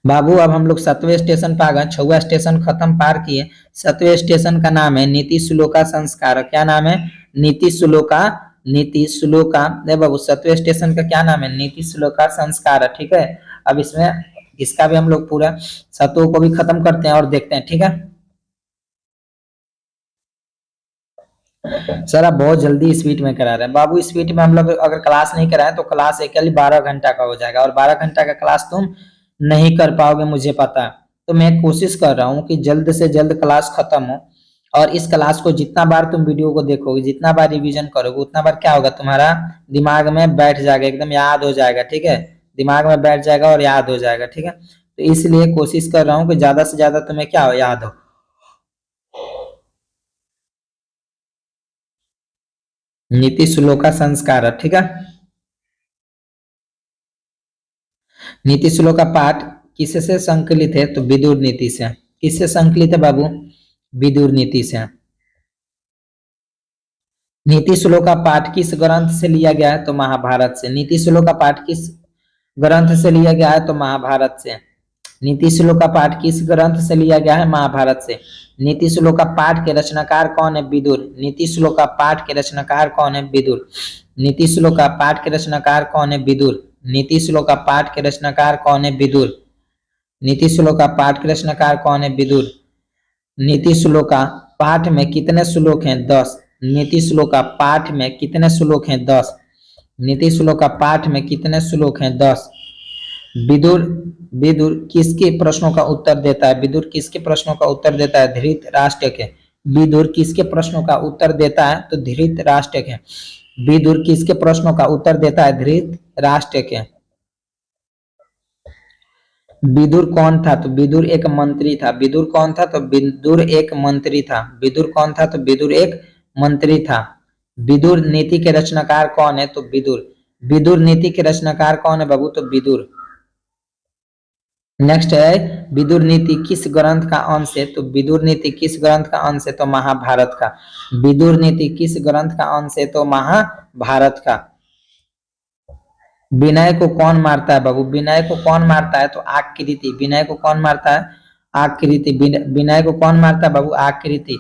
बाबू अब हम लोग 7वें स्टेशन पर आ गए। 6वां स्टेशन खत्म पार किए। 7वें स्टेशन का नाम है नीति श्लोका संस्कार। क्या नाम है? नीति श्लोका। नीति श्लोका बाबू 7वें स्टेशन का क्या नाम है? नीति श्लोका संस्कार। ठीक है। अब इसमें इसका भी हम लोग पूरा 7 को भी खत्म करते हैं और देखते हैं। ठीक है सर, आप बहुत जल्दी स्पीड में करा रहे हैं बाबू। स्पीड में हम लोग अगर क्लास नहीं कराएं तो क्लास अकेले 12 घंटा का हो जाएगा और 12 घंटा का क्लास तुम नहीं कर पाओगे, मुझे पता है। तो मैं कोशिश कर रहा हूँ कि जल्द से जल्द क्लास खत्म हो। और इस क्लास को जितना बार तुम वीडियो को देखोगे, जितना बार रिवीजन करोगे, उतना बार क्या होगा? तुम्हारा दिमाग में बैठ जाएगा, एकदम याद हो जाएगा। ठीक है, दिमाग में बैठ जाएगा और याद हो जाएगा। ठीक है, तो इसलिए कोशिश कर रहा हूँ कि ज्यादा से ज्यादा तुम्हें क्या हो, याद हो। नीति श्लोका संस्कार। ठीक है, नीति श्लोक का पाठ किससे संकलित है? तो विदुर नीति से। किससे संकलित है बाबू? विदुर नीति से। नीति श्लोक का पाठ किस ग्रंथ से लिया गया है? तो महाभारत से। नीति श्लोक का पाठ किस ग्रंथ से लिया गया है? तो महाभारत से। नीति श्लोक का पाठ किस ग्रंथ से लिया गया है? महाभारत से। नीति श्लोक का पाठ के रचनाकार कौन है? विदुर। नीति श्लोक का पाठ के रचनाकार कौन है? विदुर। नीति श्लोक का पाठ के रचनाकार कौन है? विदुर। नीति श्लोक का पाठ के रचनाकार कौन है? विदुर। नीति श्लोक का पाठ के रचनाकार कौन है? विदुर। नीति श्लोक का पाठ में कितने श्लोक हैं? 10। नीति श्लोक का पाठ में कितने श्लोक हैं? 10। नीति श्लोक का पाठ में कितने श्लोक हैं? 10। विदुर विदुर किसके प्रश्नों का उत्तर देता है? विदुर किसके प्रश्नों का उत्तर देता है? धृतराष्ट्र के। विदुर किसके प्रश्नों का उत्तर देता है? तो धृतराष्ट्र के। विदुर किसके प्रश्नों का उत्तर देता है? धृतराष्ट्र के। विदुर कौन था? तो विदुर एक मंत्री था। विदुर कौन था? तो विदुर एक मंत्री था। विदुर कौन था? तो विदुर एक मंत्री था। विदुर नीति के रचनाकार कौन है? तो विदुर। विदुर नीति के रचनाकार कौन है बाबू? तो विदुर। नेक्स्ट है विदुर नीति किस ग्रंथ का अंश है? तो विदुर नीति किस ग्रंथ का अंश है? तो महाभारत का। विदुर नीति किस ग्रंथ का अंश है? तो महाभारत का। विनय को कौन मारता है बाबू? विनय को कौन मारता है? तो आकृति। विनय को कौन मारता है? आकृति। विनय को कौन मारता है बाबू? आकृति।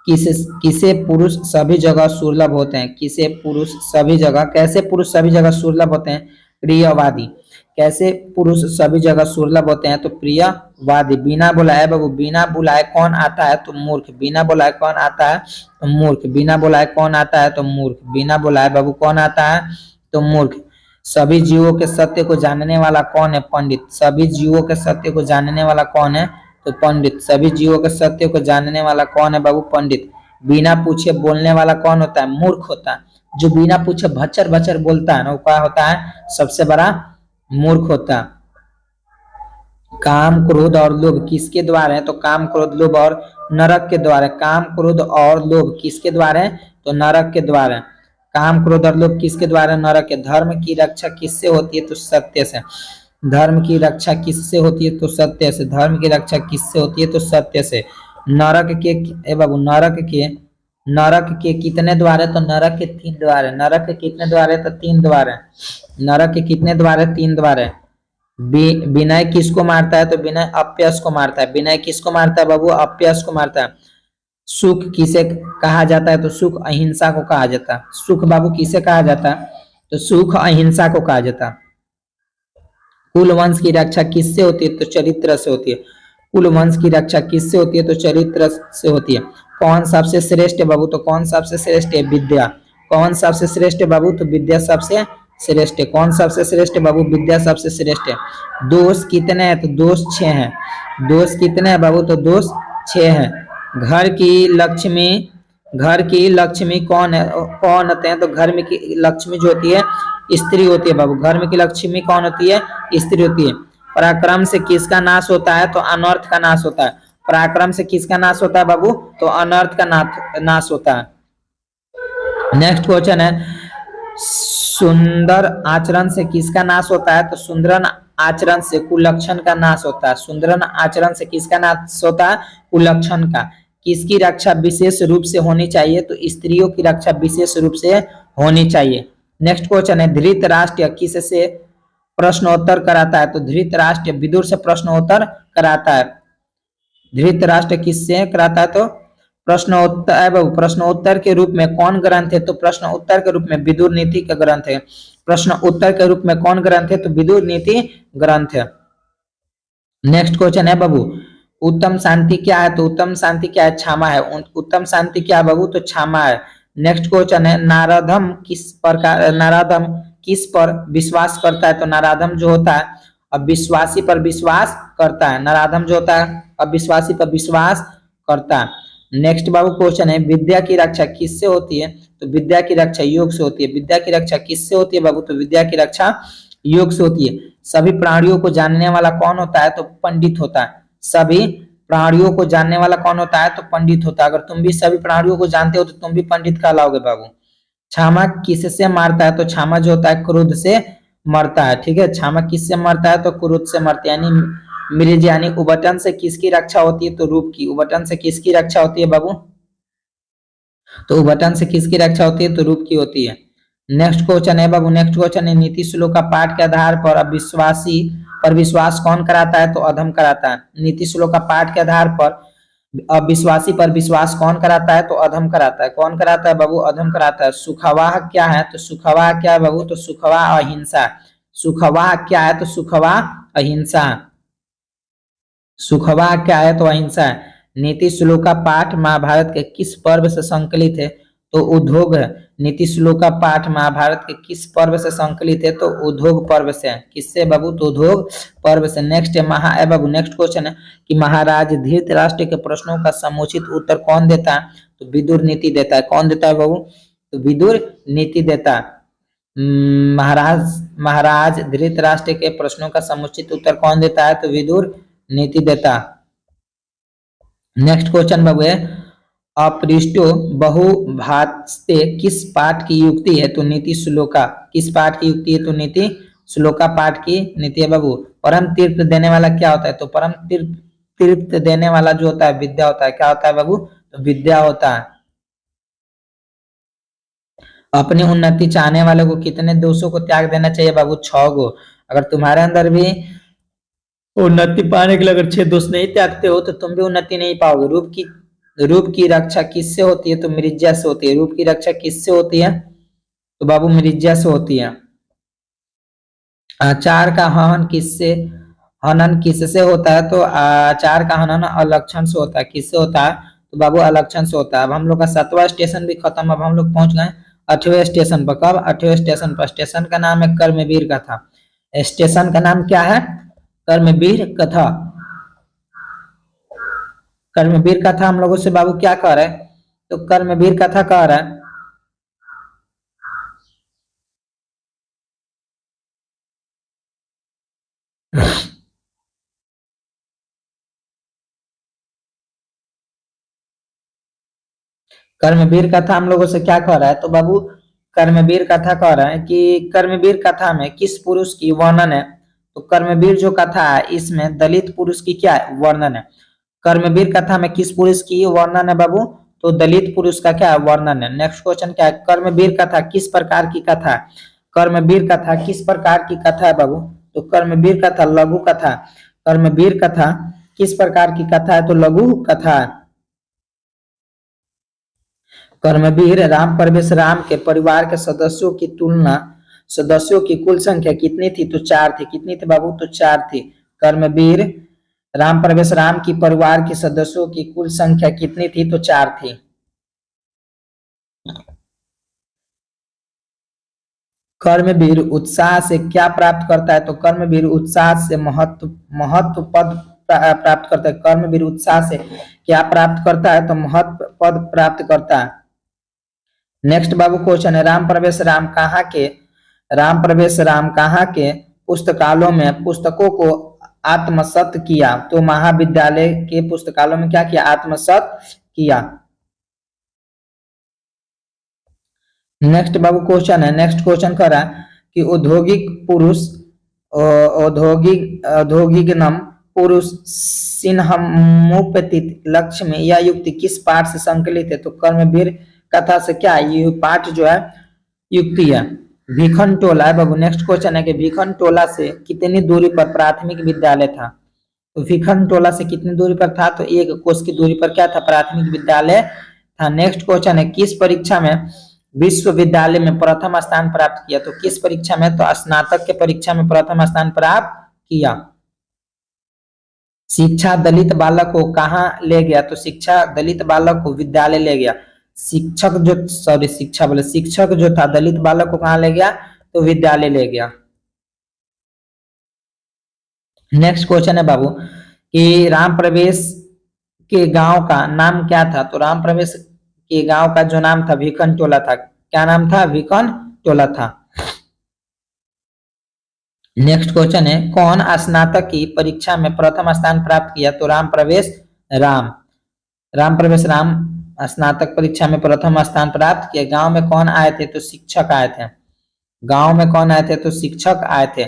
किसे पुरुष सभी जगह सुलभ होते हैं? किसे पुरुष सभी जगह, कैसे पुरुष सभी जगह सुलभ होते हैं? प्रियवादी। कैसे पुरुष सभी जगह सुलभ होते हैं? तो प्रियवादी। बिना बुलाए बाबू, बिना बुलाए कौन आता है? तो मूर्ख। बिना बुलाए कौन आता है? तो मूर्ख। बिना बुलाए कौन आता है? तो मूर्ख। बिना बुलाए बाबू कौन आता है? तो मूर्ख। सभी जीवों के सत्य को जानने वाला कौन है? पंडित। सभी जीवों के सत्य को जानने वाला कौन है? तो पंडित। सभी जीवों के सत्य को जानने वाला कौन है बाबू? पंडित। बिना पूछे बोलने वाला कौन होता है? मूर्ख होता है। जो बिना पूछे भच्चर भच्चर बोलता है ना, वो क्या होता है? सबसे बड़ा मूर्ख होता है। काम क्रोध और लोभ किसके द्वारा है? तो काम क्रोध लोभ और नरक के द्वारा। काम क्रोध और लोभ किसके द्वारा है? तो नरक के द्वारा। काम क्रोध और लोभ किसके द्वारा? नरक के। धर्म की रक्षा किससे होती है? तो सत्य से। धर्म की रक्षा किससे होती है? तो सत्य से। धर्म की रक्षा किससे होती है? तो सत्य से। नरक के बाबू, नरक के कितने द्वार है? तो नरक के 3 द्वार है। नरक के कितने द्वार है? तो 3 द्वार है। नरक के कितने द्वार है? 3 द्वार है। विनय किसको मारता है? तो विनय अपयश को मारता है। विनय किसको मारता है बाबू? अपयश को मारता है। सुख किसे कहा जाता है? तो सुख अहिंसा को कहा जाता है। सुख बाबू किसे कहा जाता है? तो सुख अहिंसा को कहा जाता है। कुल वंश की रक्षा किससे होती है? तो चरित्र से होती है। कुल वंश की रक्षा किससे होती है? तो चरित्र से होती है। कौन सबसे श्रेष्ठ है बाबू? तो कौन सबसे श्रेष्ठ है? विद्या। कौन सबसे श्रेष्ठ है बाबू? तो विद्या सबसे श्रेष्ठ है। कौन सबसे श्रेष्ठ है बाबू? विद्या सबसे श्रेष्ठ है। दोष कितने हैं? तो दोष 6 हैं। दोष कितने हैं बाबू? तो दोष 6 हैं। घर की लक्ष्मी कौन है? कौन होते हैं? तो घर में की लक्ष्मी जो होती है स्त्री होती है बाबू। घर में की लक्ष्मी कौन होती है? स्त्री होती है। पराक्रम से किसका नाश होता है? तो अनर्थ का नाश होता है। पराक्रम से किसका नाश होता है बाबू? तो अनर्थ का नाश होता है। नेक्स्ट क्वेश्चन है सुंदर आचरण से किसका नाश होता है? तो सुंदर आचरण से कुलक्षण का नाश होता है। सुंदर आचरण से किसका नाश होता है? कुलक्षण का। किसकी रक्षा विशेष रूप से होनी चाहिए? तो स्त्रियों की रक्षा विशेष रूप से होनी चाहिए। नेक्स्ट क्वेश्चन है धृतराष्ट्र किससे प्रश्नोत्तर कराता है? तो धृतराष्ट्र विदुर से प्रश्नोत्तर कराता है। धृतराष्ट्र किससे कराता है? तो प्रश्नोत्तर के रूप में कौन ग्रंथ है? तो प्रश्न उत्तर के रूप में विदुर नीति का ग्रंथ है। प्रश्न उत्तर के रूप में कौन ग्रंथ है? तो विदुर नीति ग्रंथ है। नेक्स्ट क्वेश्चन है बाबू उत्तम शांति क्या है? तो उत्तम शांति क्या है? क्षमा है। उत्तम शांति क्या है बाबू? तो क्षमा है। नेक्स्ट क्वेश्चन है नारदम किस पर विश्वास करता है? तो नारदम जो होता है अविश्वासी पर विश्वास करता है। नारदम जो होता है अविश्वासी पर विश्वास करता है। नेक्स्ट बाबू क्वेश्चन है विद्या की रक्षा किससे होती है? तो विद्या की रक्षा योग से होती है। विद्या की रक्षा किससे होती है बाबू? तो विद्या की रक्षा योग से होती है। सभी प्राणियों को जानने वाला कौन होता है? तो पंडित होता है। सभी प्राणियों को जानने वाला कौन होता है? तो पंडित होता है। अगर तुम भी सभी प्राणियों को जानते हो तो तुम भी पंडित कहलाओगे बाबू। क्षमा किससे मारता है? तो क्षमा जो होता है क्रोध से मरता है। ठीक है, क्षमा किससे मरता है? तो क्रोध से मरता है। यानी मृज यानी उबटन से किसकी रक्षा होती है? तो रूप की। उबटन से किसकी रक्षा होती है बाबू? तो उबटन से किसकी रक्षा होती है? तो रूप की होती है। नेक्स्ट क्वेश्चन है बाबू नेक्स्ट क्वेश्चन है नीति श्लोक का पाठ के आधार पर अविश्वासी पर विश्वास कौन कराता है? तो अधम कराता है। नीति श्लोक का पाठ के आधार पर अविश्वासी पर विश्वास कौन कराता है? तो अधम कराता है। कौन कराता है बाबू? अधम कराता है। सुखवाह क्या है? तो सुखवाह क्या है बाबू? तो सुखवाह अहिंसा। सुखवाह क्या है? तो सुखवाह अहिंसा। सुखवा क्या है तो अहिंसा है। नीति श्लोक का पाठ महाभारत के किस पर्व से संकलित है तो उद्योग है। नीति श्लोक का पाठ महाभारत के किस पर्व से संकलित है तो उद्योग पर्व से है। किससे बाबू तो उद्योग पर्व से। नेक्स्ट है बाबू नेक्स्ट क्वेश्चन है कि महाराज धृतराष्ट्र के प्रश्नों का समुचित उत्तर कौन देता है तो विदुर नीति देता है। कौन देता है बाबू तो विदुर नीति देता है। महाराज धृतराष्ट्र के प्रश्नों का समुचित उत्तर कौन देता है तो विदुर नीति देता। नेक्स्ट क्वेश्चन बाबू है अपृष्टो बहुभास्ते किस पाठ की युक्ति है तो नीति श्लोका। किस पाठ की युक्ति है तो नीति श्लोका पाठ की नीति है बाबू। परम तीर्थ देने वाला क्या होता है तो परम तीर्थ देने वाला जो होता है विद्या होता है। क्या होता है बाबू तो विद्या होता है। अपनी उन्नति चाहने वाले को कितने दोषों को त्याग देना चाहिए बाबू 6 गो। अगर तुम्हारे अंदर भी उन्नति पाने के लिए अगर 6 दोष नहीं त्यागते हो तो तुम भी उन्नति नहीं पाओगे। रूप की रक्षा किससे होती है तो मृज्या से होती है। रूप की रक्षा किससे होती है तो बाबू मृज्या से होती है। आचार का हनन किससे होता है तो आचार का हनन अलक्षण से होता है। किससे होता है तो बाबू अलक्षण से होता है। अब हम लोग का 7वां स्टेशन भी खत्म। अब हम लोग पहुंच गए 8वें स्टेशन पर। कब 8वें स्टेशन पर। स्टेशन का नाम है कर्मवीर कथा। स्टेशन का नाम क्या है कर्मवीर कथा। कर्मवीर कथा हम लोगों से बाबू क्या कह रहा है तो कर्मवीर कथा कह रहा है कर्मवीर कथा हम लोगों से क्या कह रहा है तो बाबू कर्मवीर कथा कह रहा है कि कर्मवीर कथा में किस पुरुष की वर्णन है तो कर्मवीर जो कथा है इसमें दलित पुरुष की क्या है वर्णन है। कर्मवीर कथा में किस पुरुष की वर्णन है बाबू तो दलित पुरुष का क्या है वर्णन है। नेक्स्ट क्वेश्चन क्या है कर्मवीर कथा किस प्रकार की कथा है। कर्मवीर कथा किस प्रकार की कथा है बाबू तो कर्मवीर कथा लघु कथा। कर्मवीर कथा किस प्रकार की कथा है तो लघु कथा है। कर्मवीर राम परवेश राम के परिवार के सदस्यों की कुल संख्या कितनी थी तो 4 थी। कितनी थी बाबू तो 4 थी। कर्मवीर राम परवेश राम की परिवार के सदस्यों की कुल संख्या कितनी थी तो 4 थी। कर्मवीर उत्साह से क्या प्राप्त करता है तो कर्मवीर उत्साह से महत्व पद प्राप्त करता है। कर्मवीर उत्साह से क्या प्राप्त करता है तो महत्व पद प्राप्त करता है। नेक्स्ट बाबू क्वेश्चन है राम प्रवेश राम कहाँ के पुस्तकालयों में पुस्तकों को आत्मसात किया तो महाविद्यालय के पुस्तकालयों में क्या किया आत्मसात किया। नेक्स्ट बाबू क्वेश्चन है नेक्स्ट क्वेश्चन कर रहा है कि औद्योगिक पुरुष सिन्हमुपतित लक्ष्मी यह युक्ति किस पाठ से संकलित है तो कर्मवीर कथा से क्या ये पाठ जो है युक्ति है। भीखन टोला है बाबू। नेक्स्ट क्वेश्चन है कि भीखन टोला से कितनी दूरी पर प्राथमिक विद्यालय था तो भीखन टोला से कितनी दूरी पर था तो 1 कोस की दूरी पर क्या था प्राथमिक विद्यालय था। नेक्स्ट क्वेश्चन है किस परीक्षा में विश्वविद्यालय में प्रथम स्थान प्राप्त किया तो किस परीक्षा में तो स्नातक के परीक्षा में प्रथम स्थान प्राप्त किया। शिक्षा दलित बालक को कहाँ ले गया तो शिक्षा दलित बालक को विद्यालय ले गया। शिक्षक जो था दलित बालक को कहाँ ले गया तो विद्यालय ले गया। नेक्स्ट क्वेश्चन है बाबू कि राम प्रवेश के गांव का नाम क्या था तो राम प्रवेश के गांव का जो नाम था भीखन टोला था। क्या नाम था भीखन टोला था। नेक्स्ट क्वेश्चन है कौन स्नातक की परीक्षा में प्रथम स्थान प्राप्त किया तो राम प्रवेश राम स्नातक परीक्षा में प्रथम स्थान प्राप्त किया। गांव में कौन आए थे तो शिक्षक आए थे। गांव में कौन आए थे तो शिक्षक आए थे।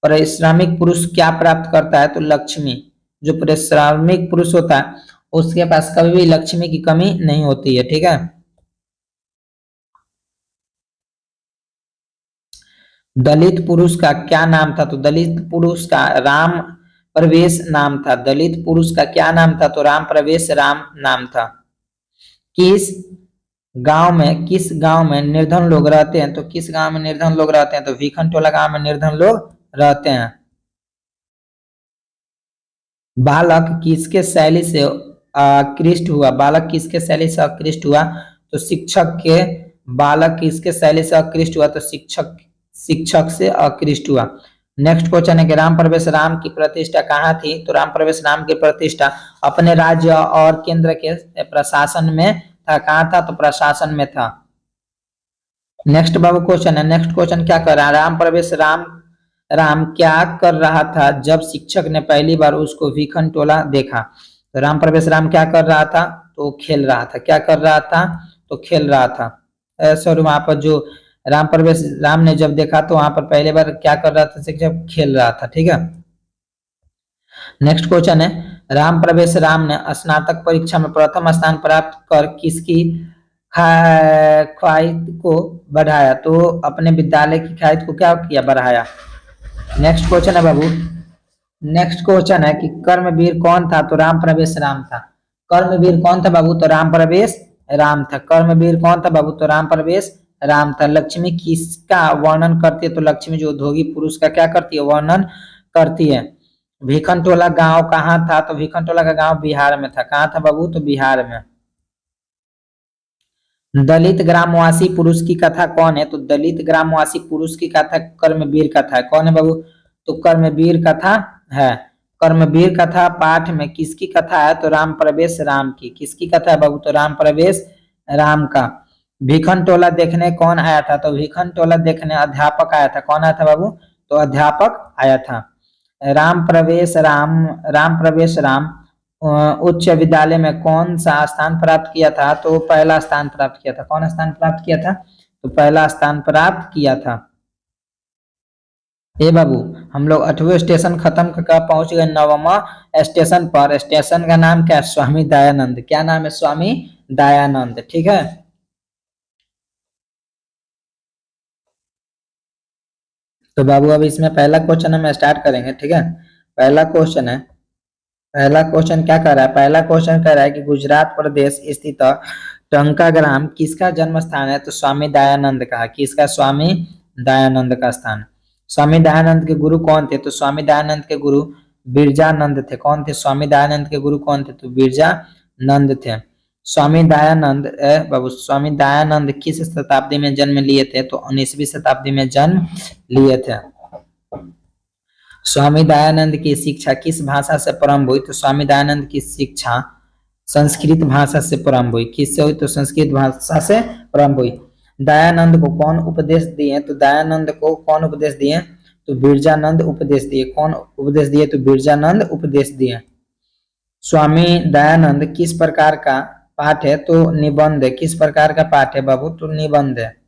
पारिश्रमिक पुरुष क्या प्राप्त करता है तो लक्ष्मी। जो पारिश्रमिक पुरुष होता है उसके पास कभी भी लक्ष्मी की कमी नहीं होती है। ठीक है दलित पुरुष का क्या नाम था तो दलित पुरुष का राम प्रवेश नाम था। दलित पुरुष का क्या नाम था तो राम प्रवेश राम नाम था। किस गांव में निर्धन लोग रहते हैं तो किस गांव में निर्धन लोग रहते हैं तो भीखन टोला गांव में निर्धन लोग रहते हैं। बालक किसके शैली से आकृष्ट हुआ? बालक किसके शैली से आकृष्ट हुआ? तो शिक्षक के। बालक किसके शैली से आकृष्ट हुआ? तो शिक्षक शिक्षक से आकृष्ट हुआ। नेक्स्ट क्वेश्चन है कि राम प्रवेश राम की प्रतिष्ठा कहाँ थी? तो राम प्रवेश राम की प्रतिष्ठा अपने राज्य और केंद्र के प्रशासन में था। कहाँ था? तो प्रशासन में था। नेक्स्ट बाबू क्वेश्चन है, नेक्स्ट क्वेश्चन क्या कर रहा है? राम प्रवेश राम राम क्या कर रहा था जब शिक्षक ने पहली बार उसको भीखन टोला देखा? तो राम प्रवेश राम क्या कर रहा था? तो खेल रहा था। क्या कर रहा था? तो खेल रहा था। सॉरी, वहां पर जो राम प्रवेश राम ने जब देखा तो वहां पर पहली बार क्या कर रहा था? शिक्षक खेल रहा था। ठीक है। नेक्स्ट क्वेश्चन है, राम प्रवेश राम ने स्नातक परीक्षा में प्रथम स्थान प्राप्त कर किसकी ख्वाहिश को बढ़ाया? तो अपने विद्यालय की ख्वाहिश को क्या किया? बढ़ाया। नेक्स्ट क्वेश्चन है बाबू, नेक्स्ट क्वेश्चन है कि कर्मवीर कौन था? तो राम प्रवेश राम था। कर्मवीर कौन था बाबू? तो राम प्रवेश राम था। कर्मवीर कौन था बाबू? तो राम प्रवेश राम था। लक्ष्मी किसका वर्णन करती है? तो लक्ष्मी जो उद्योगी पुरुष का क्या करती है? वर्णन करती है। भीखनटोला गांव कहाँ था? तो भीखनटोला का गांव बिहार में था। कहाँ था बाबू? तो बिहार में। दलित ग्रामवासी पुरुष की कथा कौन है? तो दलित ग्रामवासी पुरुष की कथा कर्मवीर कथा है। कौन है बाबू? तो कर्मवीर कथा है। कर्मवीर कथा पाठ में किसकी कथा है? तो राम प्रवेश राम की। किसकी कथा है बाबू? तो राम प्रवेश राम का। भीखन टोला देखने कौन आया था? तो भीखन टोला देखने अध्यापक आया था। कौन आया था बाबू? तो अध्यापक आया था। राम प्रवेश राम उच्च विद्यालय में कौन सा स्थान प्राप्त किया था? तो पहला स्थान प्राप्त किया था। कौन स्थान प्राप्त किया था? तो पहला स्थान प्राप्त किया था। ए बाबू, हम लोग 8वें स्टेशन खत्म कर पहुंच गए 9वां स्टेशन पर। स्टेशन का नाम क्या है? स्वामी दयानंद। क्या नाम है? स्वामी दयानंद। ठीक है। तो बाबू अब इसमें पहला क्वेश्चन हम स्टार्ट करेंगे। ठीक है। पहला क्वेश्चन है, पहला क्वेश्चन क्या कर रहा है? पहला क्वेश्चन कर रहा है कि गुजरात प्रदेश स्थित टंका ग्राम किसका जन्म स्थान है? तो स्वामी दयानंद का। किसका? स्वामी दयानंद का स्थान। स्वामी दयानंद के गुरु कौन थे? तो स्वामी दयानंद के गुरु बिरजानंद थे। कौन थे? स्वामी दयानंद के गुरु कौन थे? तो बिरजानंद थे। स्वामी दयानंद बाबू, स्वामी दयानंद किस शताब्दी में जन्म लिए थे? तो 19वीं शताब्दी में जन्म लिए थे। स्वामी दयानंद की शिक्षा किस भाषा से प्रारंभ हुई? तो स्वामी दयानंद की शिक्षा संस्कृत भाषा से प्रारंभ हुई। किससे हुई? तो संस्कृत भाषा से प्रारंभ हुई। दयानंद को कौन उपदेश दिए? तो दयानंद को कौन उपदेश दिए? तो बिरजानंद उपदेश दिए। कौन उपदेश दिए? तो बिरजानंद उपदेश दिए। स्वामी दयानंद किस प्रकार का पाठ है? तो निबंध है। किस प्रकार का पाठ है बाबू? तो निबंध है।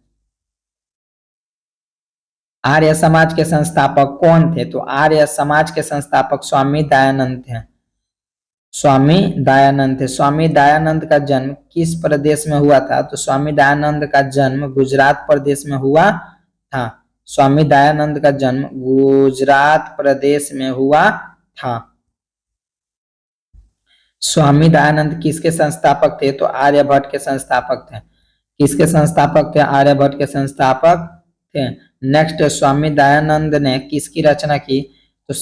आर्य समाज के संस्थापक कौन थे? तो आर्य समाज के संस्थापक स्वामी दयानंद थे। स्वामी दयानंद थे। स्वामी दयानंद का जन्म किस प्रदेश में हुआ था? तो स्वामी दयानंद का जन्म गुजरात प्रदेश में हुआ था। स्वामी दयानंद का जन्म गुजरात प्रदेश में हुआ था। स्वामी दयानंद किसके संस्थापक थे? तो आर्यभट्ट के संस्थापक थे। किसके संस्थापक थे? आर्यभट्ट के संस्थापक थे। नेक्स्ट, स्वामी दयानंद ने किसकी रचना की? तो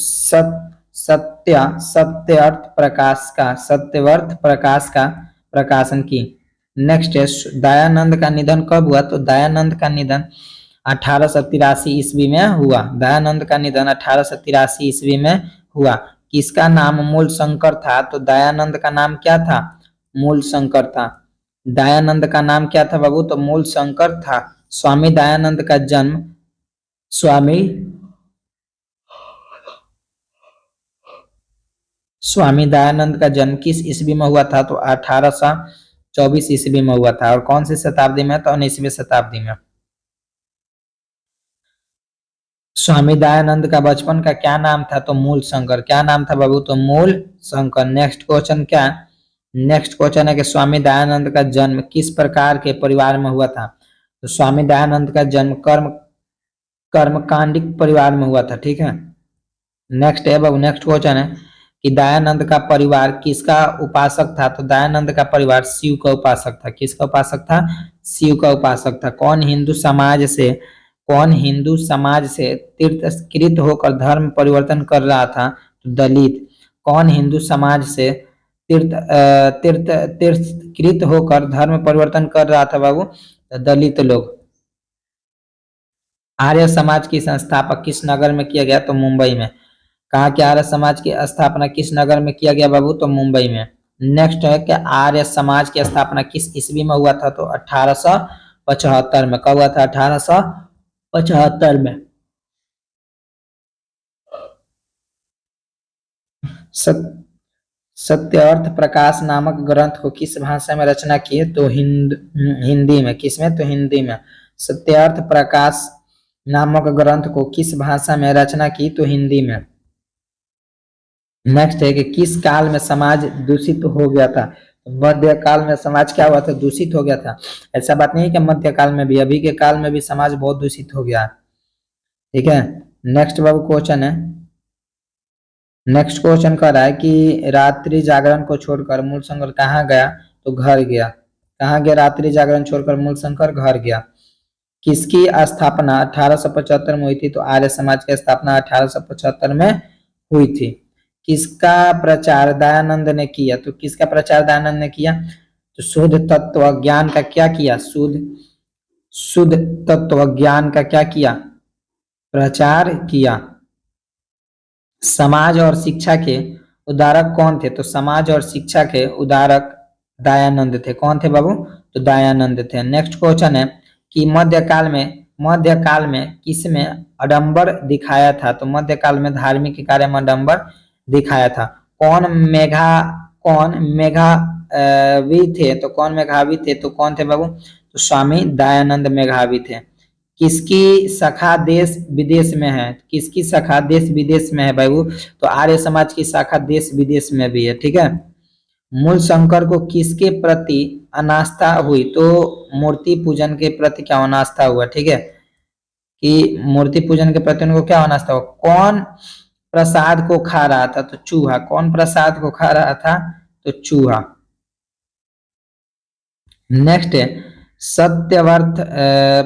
सत्यवर्थ प्रकाश का प्रकाशन की। नेक्स्ट है, दयानंद का निधन कब हुआ? तो दयानंद का निधन 1883 ईस्वी में हुआ। दयानंद का निधन 1883 ईस्वी में हुआ। किसका नाम मूल शंकर था? तो दयानंद का नाम क्या था? मूल शंकर था। दयानंद का नाम क्या था बाबू? तो मूल शंकर था। स्वामी दयानंद का जन्म स्वामी दयानंद का जन्म किस ईस्वी में हुआ था? तो 1824 ईस्वी में हुआ था। और कौन सी शताब्दी में? तो 19वीं शताब्दी में। स्वामी दयानंद का बचपन का क्या नाम था? तो मूल शंकर। क्या नाम था बाबू? तो मूल शंकर। नेक्स्ट क्वेश्चन क्या? नेक्स्ट क्वेश्चन है कि स्वामी दयानंद का जन्म किस प्रकार के परिवार में हुआ था? तो स्वामी दयानंद का जन्म कर्मकांडिक परिवार में हुआ था। ठीक है। नेक्स्ट है बाबू, नेक्स्ट क्वेश्चन है कि दयानंद का परिवार किसका उपासक था? तो दयानंद का परिवार शिव का उपासक था। किसका उपासक था? शिव का उपासक था। कौन हिंदू समाज से तीर्थस्कृत होकर धर्म परिवर्तन कर रहा था? तो दलित। कौन हिंदू समाज से तीर्थकृत होकर धर्म परिवर्तन कर रहा था बाबू? तो दलित लोग। आर्य समाज की संस्थापक किस नगर में किया गया? तो मुंबई में। कहा कि आर्य समाज की स्थापना किस नगर में किया गया बाबू? तो मुंबई में। नेक्स्ट है कि आर्य समाज की स्थापना किस ईस्वी में हुआ था? तो 1875 में। कब हुआ था? 1875 में। सत्य अर्थ प्रकाश नामक ग्रंथ को किस भाषा में रचना की है? तो हिंदी में। किसमें? तो हिंदी में। सत्य अर्थ प्रकाश नामक ग्रंथ को किस भाषा में रचना की? तो हिंदी में। नेक्स्ट है कि किस काल में समाज दूषित हो गया था? मध्य काल में समाज क्या हुआ था? दूषित हो गया था। ऐसा बात नहीं है कि मध्य काल में भी, अभी के काल में भी समाज बहुत दूषित हो गया। ठीक है। नेक्स्ट बाबू क्वेश्चन है, नेक्स्ट क्वेश्चन कह रहा है कि रात्रि जागरण को छोड़कर मूलशंकर कहाँ गया? तो घर गया। कहाँ गया? रात्रि जागरण छोड़कर मूलशंकर घर गया। किसकी स्थापना 1875 में हुई थी? तो आर्य समाज की स्थापना 1875 में हुई थी। किसका प्रचार दयानंद ने किया? तो किसका प्रचार दयानंद ने किया? तो शुद्ध तत्व ज्ञान का क्या किया? शुद्ध तत्व ज्ञान का क्या किया? प्रचार किया। समाज और शिक्षा के उदारक कौन थे? तो समाज और शिक्षा के उदारक दयानंद थे। कौन थे बाबू? तो दयानंद थे। नेक्स्ट क्वेश्चन है कि मध्यकाल में किसमें आडंबर दिखाया था? तो मध्यकाल में धार्मिक कार्य में आडंबर दिखाया था। कौन मेघावी थे? तो कौन मेघावी थे? तो कौन थे बाबू? तो स्वामी दयानंद मेघावी थे। किसकी शाखा देश विदेश में है? किसकी शाखा देश विदेश में है बाबू? तो आर्य समाज की शाखा देश विदेश में भी है। ठीक है। मूल शंकर को किसके प्रति अनास्था हुई? तो मूर्ति पूजन के प्रति क्या अनास्था हुआ? ठीक है, कि मूर्ति पूजन के प्रति उनको क्या अनास्था हुआ? कौन प्रसाद को खा रहा था? तो चूहा। कौन प्रसाद को खा रहा था? तो चूहा। नेक्स्ट है सत्यवर्थ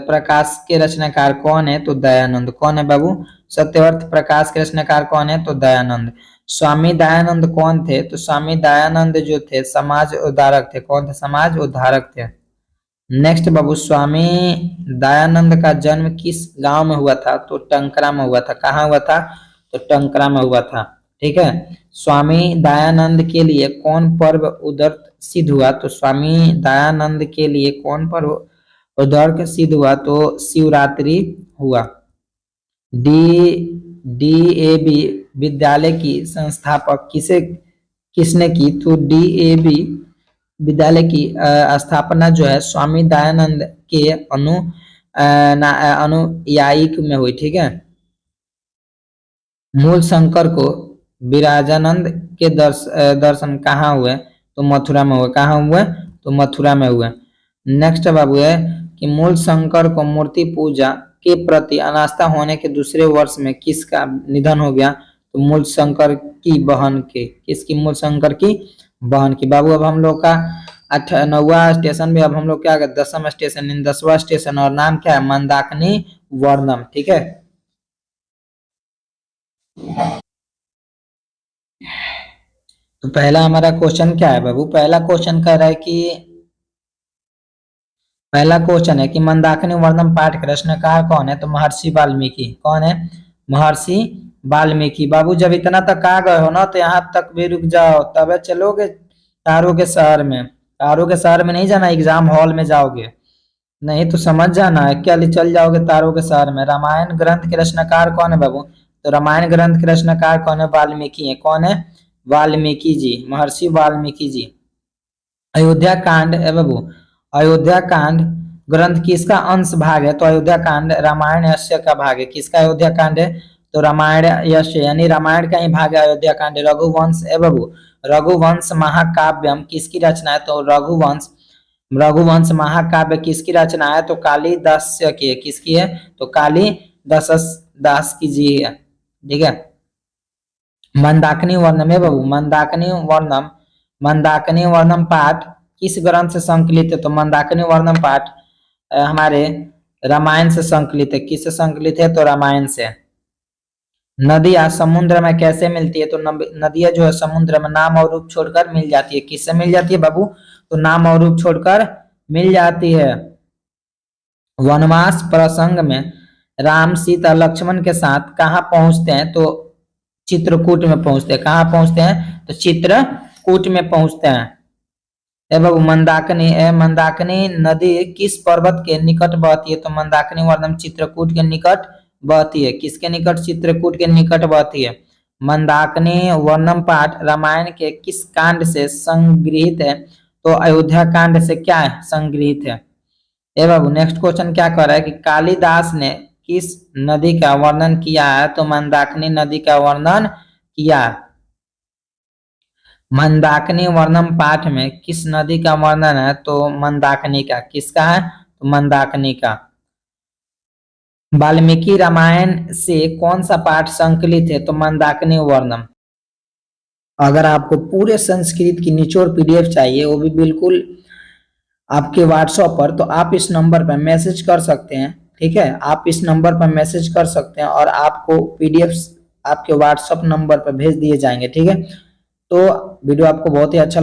प्रकाश के रचनाकार कौन है? तो दयानंद। कौन है बाबू? सत्यवर्थ प्रकाश के रचनाकार कौन है? तो दयानंद। स्वामी दयानंद कौन थे? तो स्वामी दयानंद जो थे समाज उद्धारक थे। कौन थे? समाज उद्धारक थे। नेक्स्ट बाबू, स्वामी दयानंद का जन्म किस गांव में हुआ था? तो टंकरा में हुआ था। कहाँ हुआ था? तो टंकरा में हुआ था। ठीक है। स्वामी दयानंद के लिए कौन पर्व उदर्त सिद्ध हुआ? तो स्वामी दयानंद के लिए कौन पर्व उदर्त सिद्ध हुआ? तो शिवरात्रि हुआ। डीएवी विद्यालय की संस्थापक किसने की? तो डीएवी विद्यालय की स्थापना जो है स्वामी दयानंद के अनुयायी में हुई। ठीक है। मूल शंकर को विराजानंद के दर्शन कहाँ हुए? तो मथुरा में हुए। कहाँ हुए? तो मथुरा में हुए। नेक्स्ट बाबू है कि मूल शंकर को मूर्ति पूजा के प्रति अनास्था होने के दूसरे वर्ष में किसका निधन हो गया? तो मूल शंकर की बहन के। किसकी? मूल शंकर की बहन की। बाबू अब हम लोग का 9वां स्टेशन भी, अब हम लोग क्या 10वां स्टेशन, 10वां स्टेशन, और नाम क्या है? मंदाकिनी वर्णम। ठीक है। तो पहला हमारा क्वेश्चन क्या है बाबू? पहला क्वेश्चन कह रहा है कि मंदाकिनी वर्णम पाठ का रचनाकार कौन है? तो महर्षि वाल्मीकि। कौन है? महर्षि वाल्मीकि। बाबू जब इतना तक आ गए हो ना तो यहाँ तक भी रुक जाओ, तब चलोगे तारों के शहर में। तारों के शहर में नहीं जाना, एग्जाम हॉल में जाओगे, नहीं तो समझ जाना है क्या चल जाओगे तारों के शहर में। रामायण ग्रंथ के रचनाकार कौन है बाबू? तो रामायण ग्रंथ के रचनाकार कौन है? वाल्मीकि है। कौन है? वाल्मीकि जी, महर्षि वाल्मीकि जी। अयोध्या कांड है बाबू, अयोध्या कांड ग्रंथ किसका अंश भाग है? तो अयोध्या कांड रामायण यश का भाग है। किसका अयोध्या कांड है? तो रामायण यश, यानी रामायण का ही भाग है अयोध्या कांड। रघुवंश है बाबू, रघुवंश महाकाव्यम किसकी रचना है? तो रघुवंश महाकाव्य किसकी रचना है? तो कालिदास की है। किसकी है? तो कालिदास दास की जी है। ठीक है। मंदाकिनी वर्णम है बाबू, मंदाकिनी वर्णम पाठ किस ग्रंथ से संकलित है? तो मंदाकिनी वर्णम पाठ हमारे रामायण से संकलित है। किससे संकलित है? तो रामायण से। नदियां समुद्र में कैसे मिलती है? तो नदियां जो है समुद्र में नाम और रूप छोड़कर मिल जाती है। किससे मिल जाती है बाबू? तो नाम और रूप छोड़कर मिल जाती है। वनवास प्रसंग में राम सीता लक्ष्मण के साथ कहाँ पहुंचते हैं? तो चित्रकूट में पहुंचते हैं। कहाँ पहुंचते हैं? तो चित्रकूट में पहुंचते हैं। ए बाबू मंदाकिनी नदी किस पर्वत के निकट बहती है? तो मंदाकिनी वर्णम चित्रकूट के निकट बहती है। किसके निकट? चित्रकूट के निकट बहती है। मंदाकिनी वर्णम पाठ रामायण के किस कांड से संग्रहित है? तो अयोध्या कांड से क्या है? संग्रहित है। ए बाबू नेक्स्ट क्वेश्चन क्या कह रहा है कि कालिदास ने किस नदी का वर्णन किया है? तो मंदाकिनी नदी का वर्णन किया है। मंदाकिनी वर्णम पाठ में किस नदी का वर्णन है? तो मंदाकिनी का। किसका है? तो मंदाकिनी का। वाल्मीकि रामायण से कौन सा पाठ संकलित है? तो मंदाकिनी वर्णम। अगर आपको पूरे संस्कृत की निचोड़ पीडीएफ चाहिए, वो भी बिल्कुल आपके व्हाट्सएप पर, तो आप इस नंबर पर मैसेज कर सकते हैं। ठीक है, आप इस नंबर पर मैसेज कर सकते हैं और आपको पीडीएफ आपके व्हाट्सएप नंबर पर भेज दिए जाएंगे। ठीक है, तो वीडियो आपको बहुत ही अच्छा